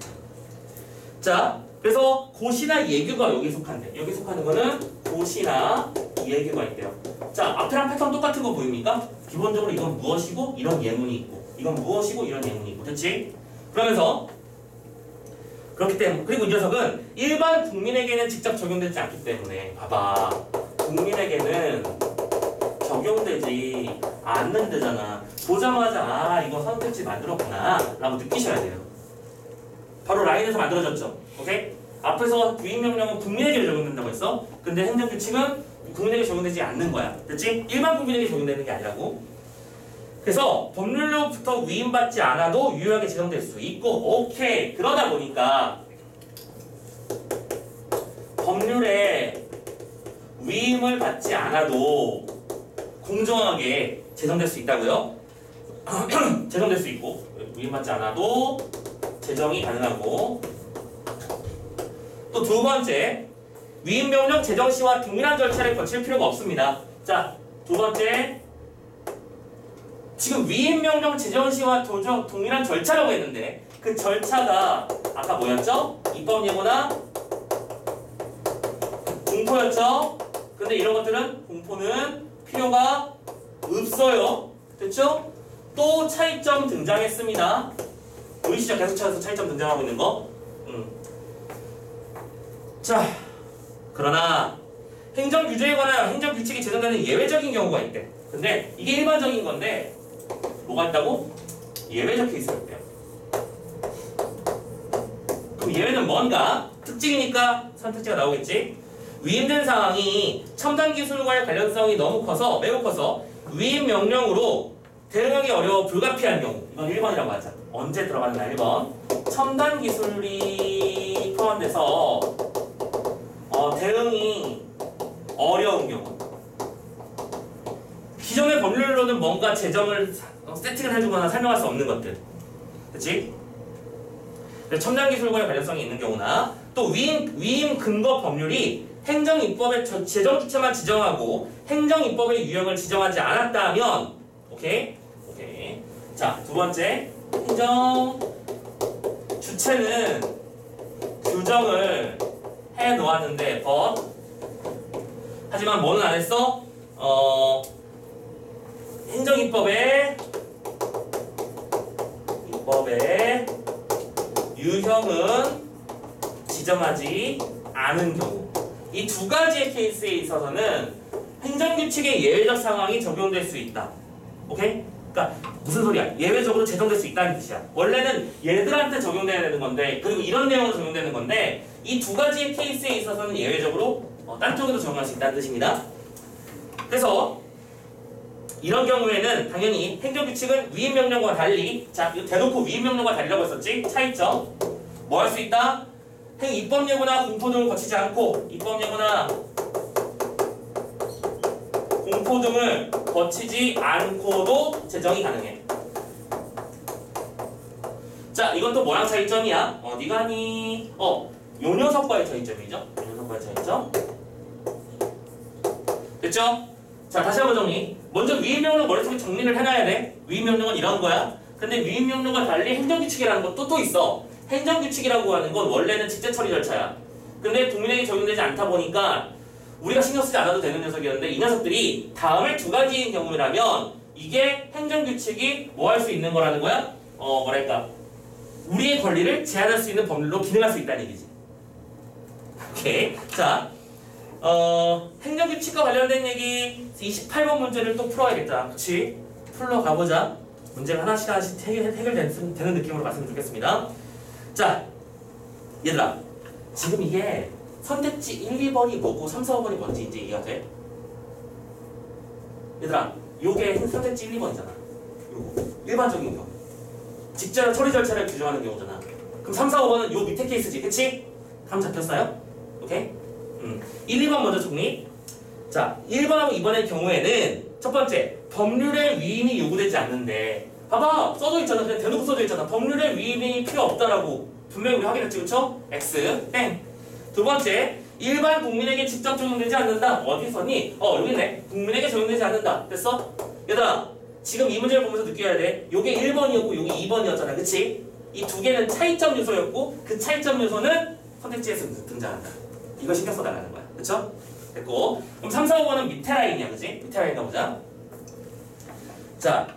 자, 그래서 고시나 예규가 여기 속한대. 여기 속하는 거는 고시나 예규가 있대요. 자, 앞에랑 패턴 똑같은 거 보입니까? 기본적으로 이건 무엇이고 이런 예문이 있고 이건 무엇이고 이런 예문이 있고. 됐지? 그러면서 그렇기 때문에 그리고 이 녀석은 일반 국민에게는 직접 적용되지 않기 때문에 봐봐, 국민에게는 적용되지 않는 데잖아. 보자마자 아 이거 선택지 만들었구나 라고 느끼셔야 돼요. 바로 라인에서 만들어졌죠. 오케이? 앞에서 위임명령은 국민에게 적용된다고 했어. 근데 행정규칙은 국민에게 적용되지 않는 거야. 됐지? 일반 국민에게 적용되는 게 아니라고. 그래서 법률로부터 위임받지 않아도 유효하게 제정될 수 있고. 오케이. 그러다 보니까 법률에 위임을 받지 않아도 공정하게 제정될 수 있다고요? 제정될 수 있고 위임받지 않아도 제정이 가능하고. 또 두 번째, 위임명령 제정 시와 동일한 절차를 거칠 필요가 없습니다. 자, 두 번째, 지금 위임명령 제정 시와 동일한 절차라고 했는데 그 절차가 아까 뭐였죠? 입법예고나 공포였죠? 근데 이런 것들은 공포는 필요가 없어요. 됐죠? 또 차이점 등장했습니다. 보이시죠? 계속 찾아서 차이점 등장하고 있는 거. 자, 그러나 행정규제에 관한 행정규칙이 제정되는 예외적인 경우가 있대. 근데 이게 일반적인 건데 뭐가 있다고? 예외적 케이스가 있대요. 그럼 예외는 뭔가? 특징이니까 선택지가 나오겠지? 위임된 상황이 첨단 기술과의 관련성이 너무 커서 매우 커서 위임 명령으로 대응하기 어려워 불가피한 경우. 이건 1번이라고 하자. 언제 들어가느냐 1번. 첨단 기술이 포함돼서 대응이 어려운 경우. 기존의 법률로는 뭔가 제정을 세팅을 해주거나 설명할 수 없는 것들. 그치? 첨단 기술과의 관련성이 있는 경우나 또 위임 근거 법률이 행정입법의 제정 주체만 지정하고 행정입법의 유형을 지정하지 않았다면. 오케이? 오케이. 자, 두 번째. 행정 주체는 규정을 해 놓았는데 하지만 뭐는 안 했어? 행정입법의 유형은 지정하지 않은 경우. 이 두 가지의 케이스에 있어서는 행정규칙의 예외적 상황이 적용될 수 있다. 오케이? 그러니까 무슨 소리야? 예외적으로 제정될 수 있다는 뜻이야. 원래는 얘들한테 적용돼야 되는 건데, 그리고 이런 내용으로 적용되는 건데, 이 두 가지의 케이스에 있어서는 예외적으로 딴 쪽에도 적용할 수 있다는 뜻입니다. 그래서 이런 경우에는 당연히 행정규칙은 위임명령과 달리, 자, 이거 대놓고 위임명령과 달리라고 했었지? 차이점. 뭐 할 수 있다? 입법예고나 공포 등을 거치지 않고 입법예고나 공포 등을 거치지 않고도 제정이 가능해. 자, 이건 또 뭐랑 차이점이야? 어디 가니? 요 녀석과의 차이점이죠. 요 녀석과의 차이점. 됐죠? 자, 다시 한번 정리. 먼저 위임명령 머릿속에 정리를 해놔야 돼. 위임명령은 이런 거야. 근데 위임명령과 달리 행정규칙이라는 것도 또 있어. 행정규칙이라고 하는 건 원래는 직제처리 절차야. 근데 국민에게 적용되지 않다 보니까 우리가 신경 쓰지 않아도 되는 녀석이었는데 이 녀석들이 다음의 두 가지인 경우라면 이게 행정규칙이 뭐 할 수 있는 거라는 거야? 뭐랄까 우리의 권리를 제한할 수 있는 법률로 기능할 수 있다는 얘기지. 오케이. 자, 행정규칙과 관련된 얘기 28번 문제를 또 풀어야겠다. 그치? 풀러 가보자. 문제가 하나씩 해결되는 느낌으로 갔으면 좋겠습니다. 자, 얘들아. 지금 이게 선택지 1, 2번이 뭐고 3, 4, 5번이 뭔지 이제 이해가 돼? 얘들아, 요게 선택지 1, 2번이잖아. 요거. 일반적인 경우. 직접 처리 절차를 규정하는 경우잖아. 그럼 3, 4, 5번은 요 밑에 케이스지. 그치? 감 잡혔어요? 오케이? 1, 2번 먼저 정리. 자, 1번하고 2번의 경우에는 첫 번째, 법률의 위임이 요구되지 않는데 봐봐! 써져 있잖아. 그냥 대놓고 써져 있잖아. 법률의 위임이 필요 없다라고 분명히 우리 확인했지, 그쵸? X, 땡. 두 번째, 일반 국민에게 직접 적용되지 않는다. 어디 써니? 여기 있네. 국민에게 적용되지 않는다. 됐어? 얘들아, 지금 이 문제를 보면서 느껴야 돼. 요게 1번이었고 요게 2번이었잖아. 그치? 이 두 개는 차이점 요소였고 그 차이점 요소는 선택지에서 등장한다. 이거 신경 써달라는 거야. 그쵸? 됐고. 그럼 3, 4, 5번은 밑에 라인이야. 그치? 밑에 라인 가보자. 자,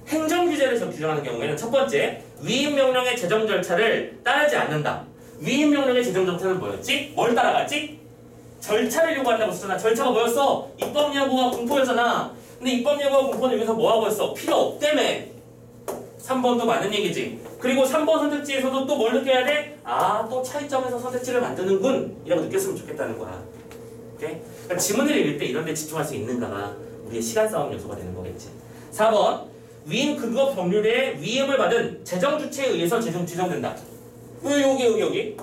행정규제를 규정하는 경우에는 첫 번째, 위임명령의 제정 절차를 따르지 않는다. 위임명령의 제정 절차는 뭐였지? 뭘 따라갔지? 절차를 요구한다고 썼잖아. 절차가 뭐였어? 입법여부와 공포였잖아. 근데 입법여부와 공포는 여기서 뭐하고 했어? 필요 없다며. 3번도 맞는 얘기지. 그리고 3번 선택지에서도 또 뭘 느껴야 돼? 또 차이점에서 선택지를 만드는군 이라고 느꼈으면 좋겠다는 거야. 오케이? 그러니까 지문을 읽을 때 이런 데 집중할 수 있는가가 우리의 시간 싸움 요소가 되는 거겠지. 4번, 위임 근거 법률에 위임을 받은 재정주체에 의해서 지정된다. 여기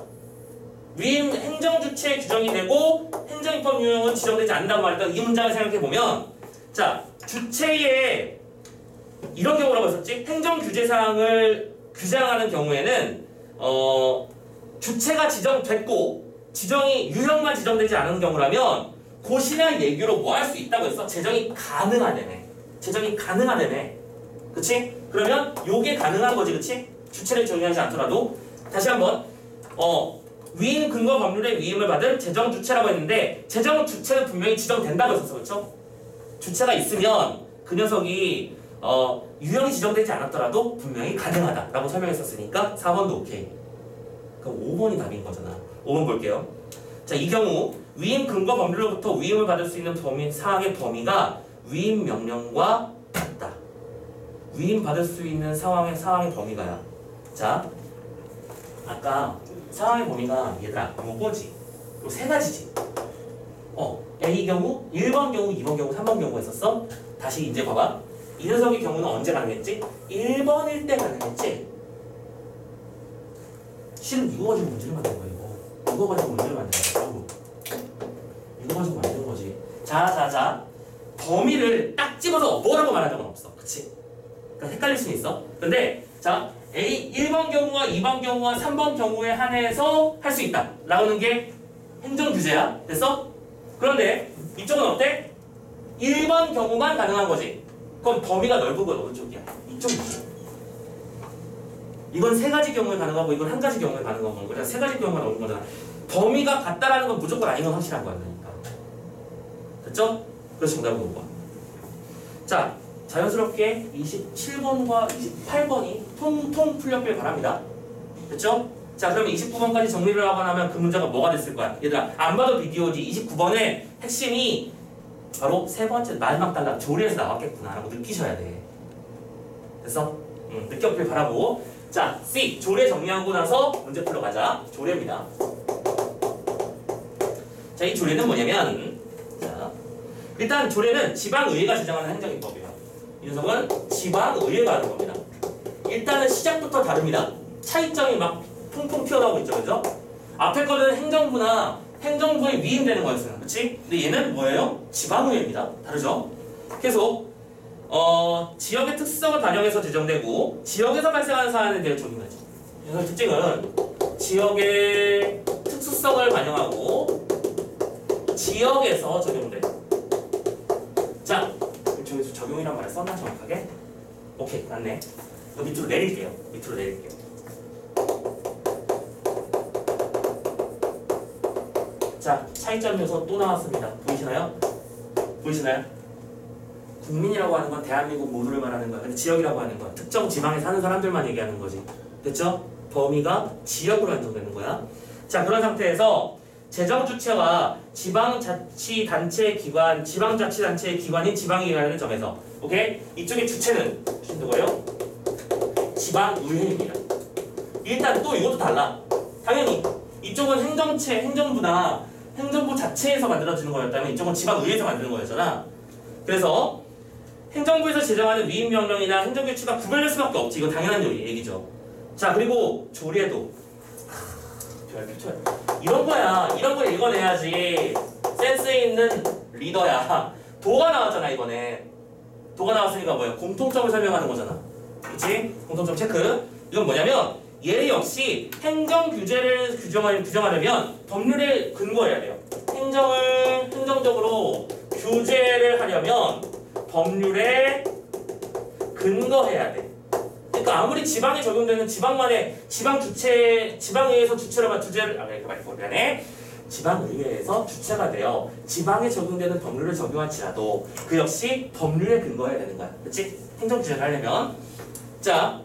위임 행정주체에 규정이 되고 행정입법 유형은 지정되지 않는다고 말했던 이 문장을 생각해보면, 자, 주체에 이런 경우라고 했었지. 행정규제사항을 규정하는 경우에는 주체가 지정됐고 지정이 유형만 지정되지 않은 경우라면 고시나 예규로 뭐 할 수 있다고 했어? 제정이 가능하다네. 제정이 가능하다네. 그치? 그러면 요게 가능한 거지. 그치? 주체를 정의하지 않더라도. 다시 한번 위임 근거 법률의 위임을 받은 제정 주체라고 했는데 제정 주체는 분명히 지정된다고 했었어. 그렇죠? 주체가 있으면 그 녀석이 유형이 지정되지 않았더라도 분명히 가능하다라고 설명했었으니까 4번도 오케이. 그럼 5번이 답인 거잖아. 5번 볼게요. 자, 이 경우 위임 근거 법률로부터 위임을 받을 수 있는 사항의 범위가 위임 명령과 같다. 위임 받을 수 있는 사항의 범위가야. 자, 아까 사항의 범위가 얘들아 요거지. 요 세 가지지. A 경우, 1번 경우, 2번 경우, 3번 경우 했었어. 다시 이제 봐봐. 이 녀석의 경우는 언제 가능했지? 1번일 때 가능했지. 실은 이거 가지고 문제를 만든 거야. 이거 가지고 문제를 만든 거야. 이거 가지고 만든 거지. 자. 범위를 딱 집어서 뭐라고 말한 적은 없어. 그치? 그러니까 헷갈릴 수 있어. 근데 자, A 1번 경우와 2번 경우와 3번 경우에 한해서 할 수 있다. 라는 게 행정규제야. 됐어? 그런데 이쪽은 어때? 1번 경우만 가능한 거지. 그럼 범위가 넓은 건 어느 쪽이야? 이쪽이지. 이건 세 가지 경우에 가능하고 이건 한 가지 경우에 가능한 거고 그냥 세 가지 경우가 나오는 거잖아. 범위가 같다라는 건 무조건 아닌 건 확실한 거야. 그러니까. 됐죠? 그래서 정답은 5번. 자, 자연스럽게 27번과 28번이 통통 풀렸길 바랍니다. 됐죠? 자, 그러면 29번까지 정리를 하거나 하면 그 문제가 뭐가 됐을 거야? 얘들아, 안 봐도 비디오지. 29번의 핵심이 바로 세 번째 마지막 단락 조례에서 나왔겠구나 라고 느끼셔야 돼. 됐어? 느꼈길 바라고. 자, C 조례 정리하고 나서 문제 풀러 가자. 조례입니다. 자, 이 조례는 뭐냐면, 자, 일단 조례는 지방의회가 제정하는 행정입법이에요. 이 녀석은 지방의회가 하는 겁니다. 일단은 시작부터 다릅니다. 차이점이 막 통통 튀어나오고 있죠, 그죠? 앞에 거는 행정부에 위임되는 거였어요, 그렇지? 근데 얘는 뭐예요? 지방의회입니다. 다르죠? 계속 지역의 특성을 반영해서 제정되고 지역에서 발생하는 사안에 대해 적용하죠. 그래서 특징은 지역의 특수성을 반영하고 지역에서 적용돼. 자, 저기서 적용이란 말을 썼나 정확하게? 오케이, 맞네. 밑으로 내릴게요. 밑으로 내릴게요. 자, 차이점 요소 또 나왔습니다. 보이시나요? 보이시나요? 국민이라고 하는 건 대한민국 모두를 말하는 거야. 근데 지역이라고 하는 건 특정 지방에 사는 사람들만 얘기하는 거지. 됐죠? 범위가 지역으로 한정되는 거야. 자, 그런 상태에서 재정 주체와 지방자치단체 기관, 지방자치단체의 기관인 지방의회라는 점에서, 오케이? 이쪽의 주체는 누구예요? 지방의회입니다. 일단 또 이것도 달라. 당연히 이쪽은 행정체, 행정부나 행정부 자체에서 만들어지는 거였다면 이쪽은 지방의회에서 만드는 거였잖아. 그래서 행정부에서 제정하는 위임명령이나 행정규칙과 구별될 수밖에 없지. 이건 당연한 얘기죠. 자, 그리고 조례도 이런 거야. 이런 거 읽어내야지 센스 있는 리더야. 도가 나왔잖아 이번에. 도가 나왔으니까 뭐야? 공통점을 설명하는 거잖아. 그치? 공통점 체크. 이건 뭐냐면 얘 역시 행정 규제를 규정하려면 법률에 근거해야 돼요. 행정적으로 규제를 하려면 법률에 근거해야 돼. 그러니까 아무리 지방에 적용되는 지방만의 지방의회에서 지방의회에서 주체가 되어 지방에 적용되는 법률을 적용할지라도 그 역시 법률에 근거해야 되는 거야. 그렇지? 행정 규제를 하려면. 자,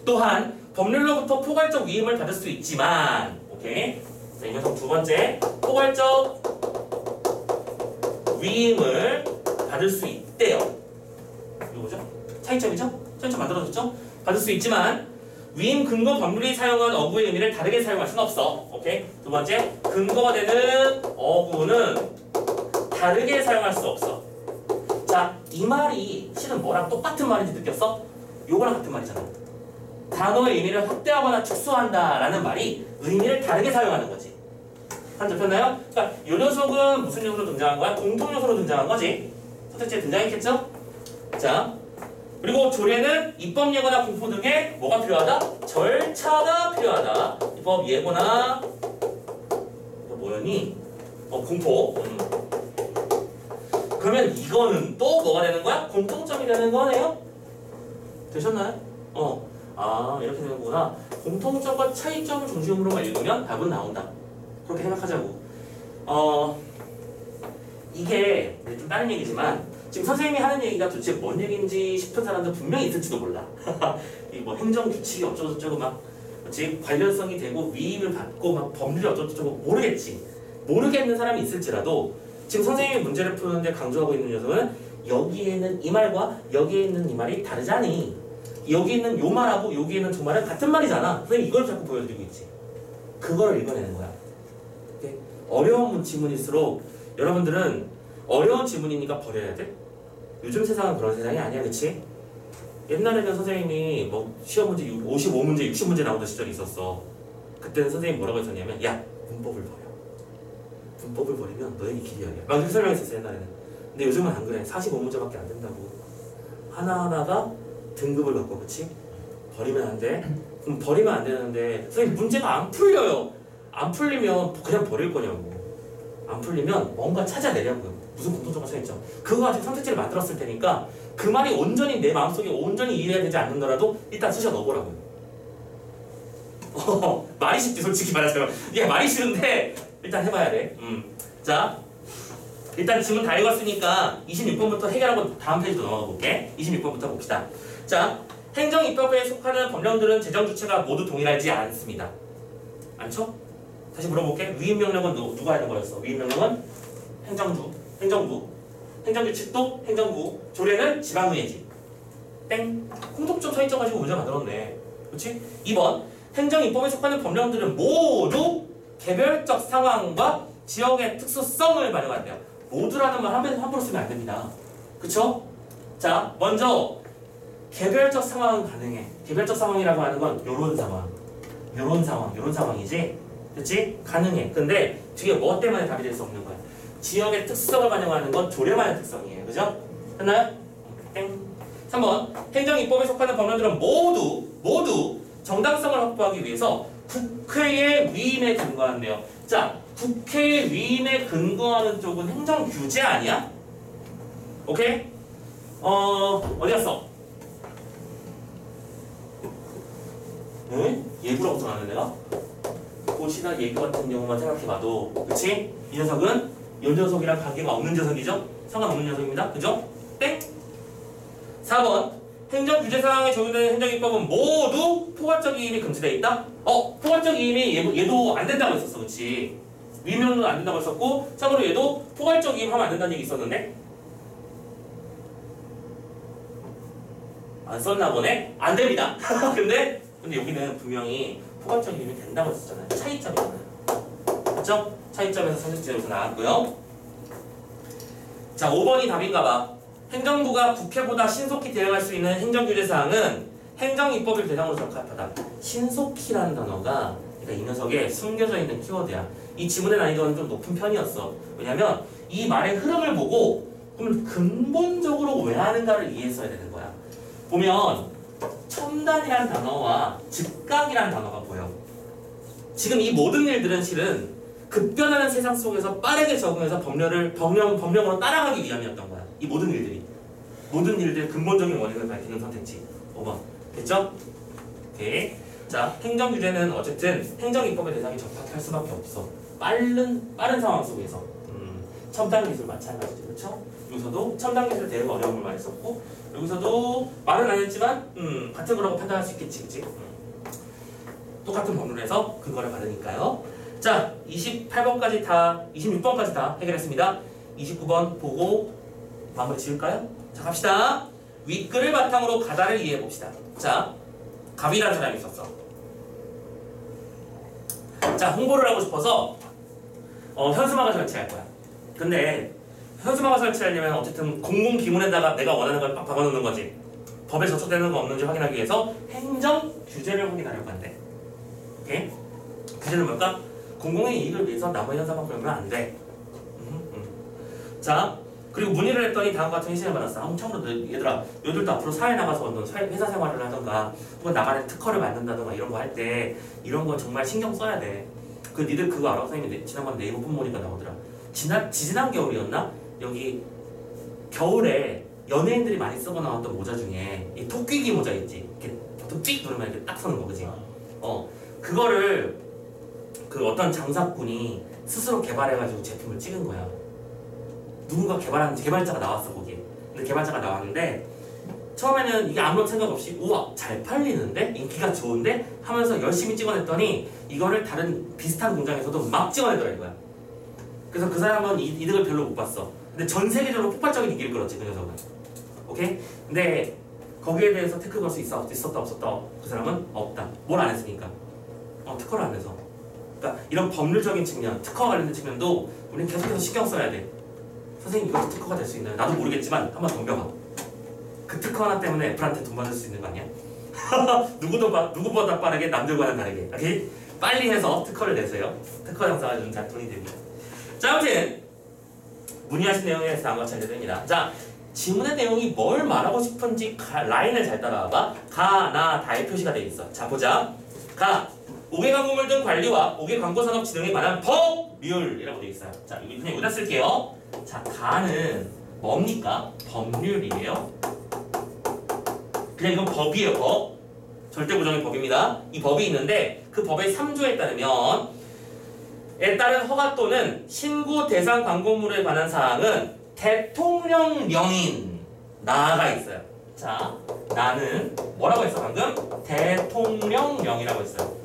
또한 법률로부터 포괄적 위임을 받을 수 있지만, 오케이? 자, 이 녀석 두 번째, 포괄적 위임을 받을 수 있대요. 이거죠? 차이점이죠? 차이점 만들어졌죠? 받을 수 있지만 위임 근거 법률이 사용한 어구의 의미를 다르게 사용할 수는 없어. 오케이? 두 번째, 근거가 되는 어구는 다르게 사용할 수 없어. 자, 이 말이 실은 뭐랑 똑같은 말인지 느꼈어? 요거랑 같은 말이잖아. 단어의 의미를 확대하거나 축소한다라는 말이 의미를 다르게 사용하는 거지. 한 접혔나요? 그러니까 요 녀석은 무슨 요소로 등장한 거야? 공통 요소로 등장한 거지. 선택지에 등장했겠죠? 자, 그리고 조례는 입법 예고나 공포 등의 뭐가 필요하다? 절차가 필요하다. 입법 예고나 뭐였니? 공포. 그러면 이거는 또 뭐가 되는 거야? 공통점이 되는 거네요? 되셨나요? 이렇게 되는 거구나. 공통점과 차이점을 중심으로만 읽으면 답은 나온다. 그렇게 생각하자고. 이게 좀 다른 얘기지만 지금 선생님이 하는 얘기가 도대체 뭔 얘기인지 싶은 사람도 분명히 있을지도 몰라. 이 뭐 행정규칙이 어쩌고저쩌고 막 그치? 관련성이 되고 위임을 받고 막 법률이 어쩌고저쩌고 모르겠지. 모르겠는 사람이 있을지라도 지금 선생님이 문제를 푸는데 강조하고 있는 녀석은 여기에는 이 말과 여기에 있는 이 말이 다르잖니. 여기 있는 요 말하고 여기 있는 두 말은 같은 말이잖아. 선생님 이걸 자꾸 보여드리고 있지. 그걸 읽어내는 거야. 오케이? 어려운 지문일수록 여러분들은 어려운 지문이니까 버려야 돼? 요즘 세상은 그런 세상이 아니야, 그치? 옛날에는 선생님이 뭐 시험 문제 55문제, 60문제 나오던 시절이 있었어. 그때는 선생님이 뭐라고 했었냐면 야, 문법을 버려. 문법을 버리면 너에게 길이 열려. 막 이렇게 설명했었어, 옛날에는. 근데 요즘은 안 그래. 45문제밖에 안 된다고. 하나하나가 등급을 갖고, 그치? 버리면 안 돼? 그럼 버리면 안 되는데 선생님 문제가 안 풀려요. 안 풀리면 그냥 버릴 거냐고. 안 풀리면 뭔가 찾아내려고요. 무슨 공통점과 차이점. 그거 가지고 선택지를 만들었을 테니까 그 말이 온전히 내 마음속에 온전히 이해가 되지 않는더라도 일단 쑤셔 넣어보라고요. 말이 쉽지 솔직히 말하자면. 이게 말이 싫은데 일단 해봐야 돼. 자, 일단 지문 다 읽었으니까 26번부터 해결하고 다음 페이지로 넘어가 볼게. 26번부터 봅시다. 자, 행정입법에 속하는 법령들은 제정주체가 모두 동일하지 않습니다. 않죠? 다시 물어볼게. 위임명령은 누가 하는 거였어? 위임명령은 행정부. 행정규칙도 행정부. 조례는 지방의회지. 땡. 공통점 차이점 가지고 문제 만들었네. 그렇지? 2번. 행정입법에 속하는 법령들은 모두 개별적 상황과 지역의 특수성을 반영한대요. 모두라는 말 함부로 쓰면 안 됩니다. 그쵸? 자, 먼저 개별적 상황은 가능해. 개별적 상황이라고 하는 건 요런 상황이지? 그치? 가능해. 근데 뒤에 뭐 때문에 답이 될 수 없는 거야? 지역의 특성을 반영하는 건 조례만의 특성이에요. 그죠? 됐나요? 땡. 3번 행정입법에 속하는 법령들은 모두 정당성을 확보하기 위해서 국회의 위임에 근거한대요. 자, 국회의 위임에 근거하는 쪽은 행정규제 아니야? 오케이? 어디 갔어? 응? 예구라고 써놨네 내가? 꽃이나 예구 같은 경우만 생각해봐도 그치? 이 녀석은 이 녀석이랑 관계가 없는 녀석이죠? 상관없는 녀석입니다. 그죠? 땡! 4번 행정규제 사항에 적용되는 행정입법은 모두 포괄적 이임이 금지되어 있다? 포괄적 이임이 얘도 안 된다고 했었어. 그치? 위면은 안 된다고 했었고 참고로 얘도 포괄적 이임 하면 안 된다는 얘기 있었는데 안 썼나 보네? 안 됩니다. 근데 여기는 분명히 포괄적 이임이 된다고 했었잖아요. 차이점이잖아요. 맞죠? 차이점에서 선택지에서 나왔고요. 자, 5번이 답인가봐. 행정부가 국회보다 신속히 대응할 수 있는 행정규제사항은 행정입법을 대상으로 적합하다. 신속히라는 단어가 그러니까 이 녀석에 숨겨져 있는 키워드야. 이 지문의 난이도는 좀 높은 편이었어. 왜냐면 이 말의 흐름을 보고 그럼 근본적으로 왜 하는가를 이해했어야 되는 거야. 보면 첨단이라는 단어와 즉각이라는 단어가 보여. 지금 이 모든 일들은 실은 급변하는 세상 속에서 빠르게 적응해서 법령으로 따라가기 위함이었던 거야. 이 모든 일들이. 모든 일들의 근본적인 원인을 밝히는 선택지. 5번. 됐죠? 오케이. 자, 행정규제는 어쨌든 행정입법의 대상에 적합할 수밖에 없어. 빠른 상황 속에서. 첨단 기술 마찬가지죠. 그렇죠? 여기서도 첨단 기술 대응 어려움을 많이 썼고 여기서도 말은 안 했지만 같은 거라고 판단할 수 있겠지. 그치? 똑같은 법률에서 근거를 받으니까요. 자, 28번까지 다 26번까지 다 해결했습니다. 29번 보고 마무리 지을까요? 자, 갑시다. 윗글을 바탕으로 가다를 이해해 봅시다. 자, 갑이라는 사람이 있었어. 자, 홍보를 하고 싶어서 현수막을 설치할 거야. 근데 현수막을 설치하려면 어쨌든 공공기문에다가 내가 원하는 걸 빡 박아놓는 거지. 법에 저촉되는 거 없는지 확인하기 위해서 행정 규제를 확인하려고 한대. 오케이? 규제는 뭘까? 공공의 이익을 위해서 남의 현상만 걸면 안 돼. 자, 그리고 문의를 했더니 다음과 같은 회신을 받았어. 참고로 얘들아, 너희들도 앞으로 사회 나가서 회사 생활을 하던가 혹은 나만의 특허를 만든다던가 이런 거 할 때 이런 거 정말 신경 써야 돼. 니들 그거 알아? 선생님이 지난번에 네이버 본모니까 나오더라. 지난 겨울이었나? 여기 겨울에 연예인들이 많이 쓰고 나왔던 모자 중에 이 토끼기 모자 있지? 이렇게 보통 삑 누르면 이렇게 딱 서는 거, 그지? 그거를 그 어떤 장사꾼이 스스로 개발해가지고 제품을 찍은 거야. 누군가 개발자가 나왔어, 거기에. 근데 개발자가 나왔는데 처음에는 이게 아무런 생각 없이 우와 잘 팔리는데? 인기가 좋은데? 하면서 열심히 찍어냈더니 이거를 다른 비슷한 공장에서도 막 찍어내더라 이거야. 그래서 그 사람은 이득을 별로 못 봤어. 근데 전 세계적으로 폭발적인 인기를 끌었지 그 녀석은. 오케이? 근데 거기에 대해서 태클 걸 수 있었다 없었다? 그 사람은 없다. 뭘 안 했으니까. 특허를 안 해서. 그러니까 이런 법률적인 측면, 특허 관련된 측면도 우리는 계속해서 신경 써야 돼. 선생님 이것도 특허가 될 수 있나요? 나도 모르겠지만 한번 덤벼봐. 그 특허 하나 때문에 애플한테 돈 받을 수 있는 거 아니야? 누구보다 빠르게 남들과는 다르게. 오케이? 빨리 해서 특허를 내세요. 특허 장사가 좀 잘 돈이 됩니다. 자, 아무튼 문의하신 내용에 다음과 같이 알려드립니다. 자, 지문의 내용이 뭘 말하고 싶은지 라인을 잘 따라와봐. 가, 나, 다의 표시가 되어 있어. 자, 보자. 가, 옥외광고물 등 관리와 옥외광고산업 진흥에 관한 법률이라고 되어 있어요. 자, 그냥 여기다 쓸게요. 자, 가는 뭡니까? 법률이에요. 그냥 이건 법이에요, 법. 절대부정의 법입니다. 이 법이 있는데 그 법의 3조에 따르면 에 따른 허가 또는 신고 대상 광고물에 관한 사항은 대통령령인 나가 있어요. 자, 나는 뭐라고 했어 방금? 대통령령이라고 했어요.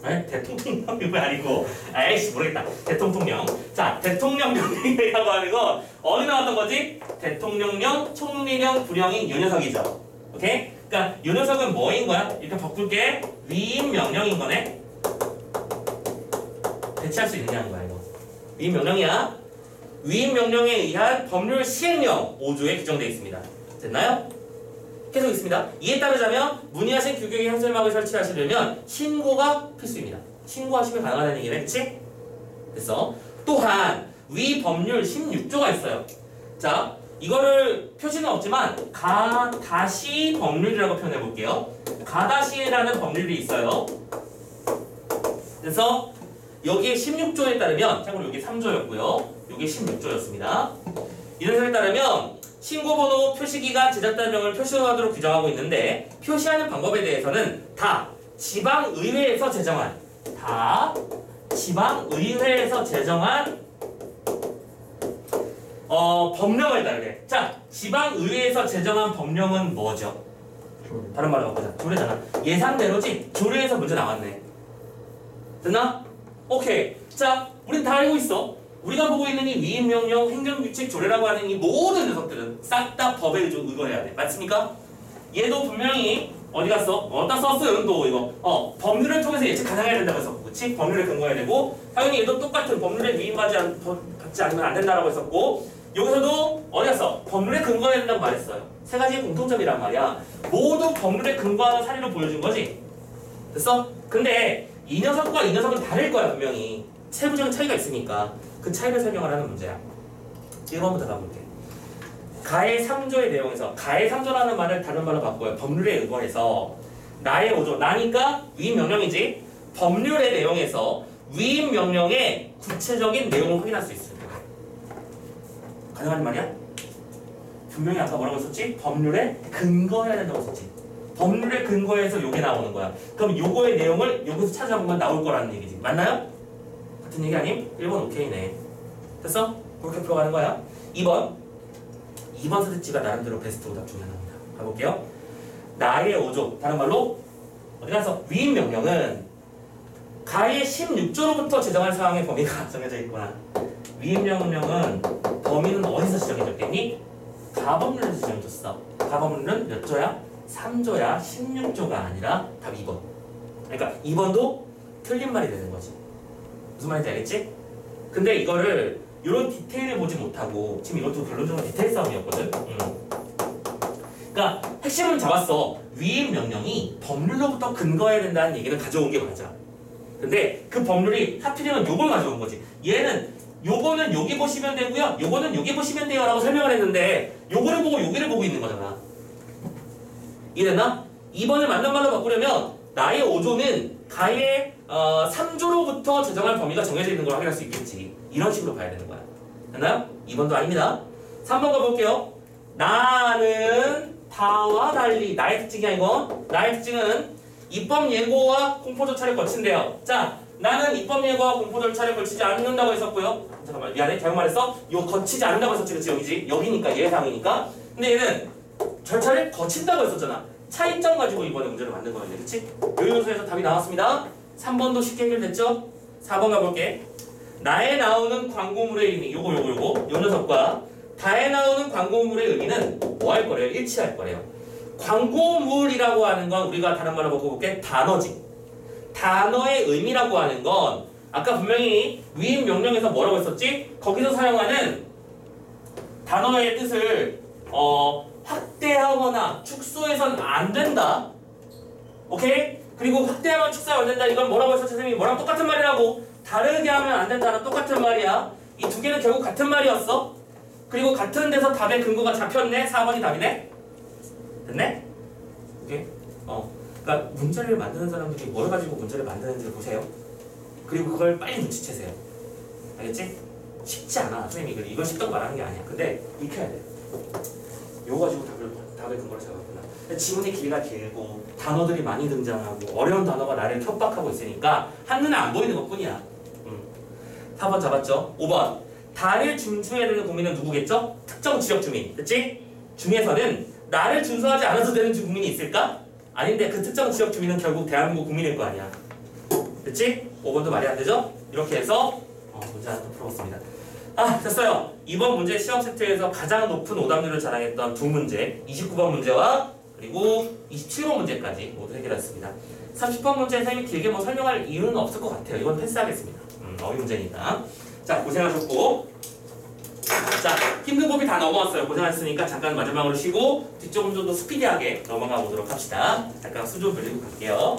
에? 대통령령이 아니고 에이씨 모르겠다. 대통령. 자, 대통령령이라고 하는 건 어디 나왔던 거지? 대통령령, 총리령, 부령인 요 녀석이죠. 오케이? 그러니까 요 녀석은 뭐인 거야? 이렇게 바꿀게. 위임 명령인 거네. 대체할 수 있느냐는 거야 이거. 위임 명령이야. 위임 명령에 의한 법률 시행령 5조에 규정되어 있습니다. 됐나요? 계속 있습니다. 이에 따르자면 문의하신 규격의 현수막을 설치하시려면 신고가 필수입니다. 신고하시면 가능하다는 얘기네, 그치? 됐어. 또한 위 법률 16조가 있어요. 자, 이거를 표시는 없지만 가다시 법률이라고 표현해 볼게요. 가다시라는 법률이 있어요. 그래서 여기에 16조에 따르면, 참고로 여기 3조였고요. 여기 16조였습니다. 이런 설에 따르면 신고번호, 표시기간, 제작단명을 표시하도록 규정하고 있는데, 표시하는 방법에 대해서는 다 지방의회에서 제정한 법령을 따르래. 자, 지방의회에서 제정한 법령은 뭐죠? 다른 말로 바꾸자. 조례잖아. 예상대로지. 조례에서 문제 나왔네. 됐나? 오케이. 자, 우린 다 알고 있어. 우리가 보고 있는 이 위임명령, 행정규칙, 조례라고 하는 이 모든 녀석들은 싹 다 법에 의거해야 돼. 맞습니까? 얘도 분명히 어디 갔어? 어디다 썼음 또 이거. 법률을 통해서 예측 가능해야 된다고 했었고, 그치? 법률에 근거해야 되고, 당연히 얘도 똑같은 법률에 위임받지 않으면 안 된다라고 했었고, 여기서도 어디 갔어? 법률에 근거해야 된다고 말했어요. 세 가지의 공통점이란 말이야. 모두 법률에 근거하는 사례로 보여준 거지. 됐어? 근데 이 녀석과 이 녀석은 다를 거야, 분명히. 세부적인 차이가 있으니까 그 차이를 설명하라는 문제야. 1번부터 가볼게. 가해 3조의 내용에서, 가해 3조라는 말을 다른 말로 바꿔요. 법률에 의거해서 나의 5조, 나니까 위임명령이지. 법률의 내용에서 위임명령의 구체적인 내용을 확인할 수 있어요. 가능한 말이야? 분명히 아까 뭐라고 했었지? 법률에 근거해야 된다고 했었지. 법률에 근거해서 요게 나오는 거야. 그럼 요거의 내용을 여기서 찾아보면 나올 거라는 얘기지. 맞나요? 같은 얘기 아님? 1번 오케이네. 됐어? 그렇게 풀어가는 거야. 2번 선택지가 나름대로 베스트 오답 중에 하나입니다. 가볼게요. 나의 5조, 다른 말로 어디 가서 위임명령은 가해 16조로부터 제정한 사항의 범위가 정해져 있구나. 위임명령은 범위는 어디서 지정해졌겠니? 가법률에서 지정해졌어. 가법률은 몇 조야? 3조야. 16조가 아니라 답 2번. 그러니까 2번도 틀린 말이 되는 거지. 무슨 말인지 알겠지? 근데 이거를 이런 디테일을 보지 못하고, 지금 이것도 결론적으로 디테일 싸움이었거든. 그러니까 핵심은 잡았어. 위임 명령이 법률로부터 근거해야 된다는 얘기를 가져온 게 맞아. 근데 그 법률이 하필이면 요걸 가져온 거지. 얘는 요거는 여기 보시면 되고요, 요거는 여기 보시면 돼요 라고 설명을 했는데 요거를 보고 여기를 보고 있는 거잖아. 이해됐나? 2번을 맞는 말로 바꾸려면 나의 5조는 가해 3조로부터 제정할 범위가 정해져 있는 걸 확인할 수 있겠지. 이런 식으로 봐야 되는 거야. 됐나요? 2번도 아닙니다. 3번 가볼게요. 나는 다와 달리, 나의 특징이야 이건. 나의 특징은 입법 예고와 공포 절차를 거친대요. 자, 나는 입법 예고와 공포 절차를 거치지 않는다고 했었고요. 잠깐만, 미안해, 잘못 말했어. 이거 거치지 않는다고 했었지, 그치? 여기지? 여기니까, 예상이니까. 근데 얘는 절차를 거친다고 했었잖아. 차이점 가지고 이번에 문제를 만든 거였네, 그치? 요 요소에서 답이 나왔습니다. 3번도 쉽게 해결됐죠? 4번 가볼게. 나에 나오는 광고물의 의미, 요거 요 녀석과 다에 나오는 광고물의 의미는 뭐 할 거래요? 일치할 거래요. 광고물이라고 하는 건 우리가 다른 말로 바꿔볼게. 단어지. 단어의 의미라고 하는 건 아까 분명히 위임 명령에서 뭐라고 했었지? 거기서 사용하는 단어의 뜻을 확대하거나 축소해서는 안 된다. 오케이? 그리고 확대하거나 축소하면 안 된다. 이건 뭐라고 했었지? 선생님이 뭐랑 똑같은 말이라고. 다르게 하면 안 된다는 똑같은 말이야. 이 두 개는 결국 같은 말이었어. 그리고 같은 데서 답의 근거가 잡혔네. 4번이 답이네. 됐네? 오케이? 그러니까 문제를 만드는 사람들이 뭘 가지고 문제를 만드는지를 보세요. 그리고 그걸 빨리 눈치채세요. 알겠지? 쉽지 않아. 선생님이 이건 쉽다고 말하는 게 아니야. 근데 익혀야 돼. 요거 가지고 답의 근거를 잡았구나. 지문의 길이가 길고 단어들이 많이 등장하고 어려운 단어가 나를 협박하고 있으니까 한눈에 안 보이는 것뿐이야. 4번 잡았죠? 5번. 나를 준수해야 되는 국민은 누구겠죠? 특정 지역 주민. 그치? 중에서는 나를 준수하지 않아도 되는 국민이 있을까? 아닌데 그 특정 지역 주민은 결국 대한민국 국민일 거 아니야. 그치? 5번도 말이 안 되죠? 이렇게 해서 문제 하나 더 풀어봤습니다. 됐어요. 이번 문제 시험 세트에서 가장 높은 오답률을 자랑했던 두 문제, 29번 문제와 그리고 27번 문제까지 모두 해결했습니다. 30번 문제 선생님이 길게 뭐 설명할 이유는 없을 것 같아요. 이건 패스하겠습니다. 어휘 문제니까. 자, 고생하셨고, 자, 힘든 법이 다 넘어왔어요. 고생하셨으니까 잠깐 마지막으로 쉬고 뒤쪽은 좀 더 스피디하게 넘어가 보도록 합시다. 잠깐 수조 돌리고 갈게요.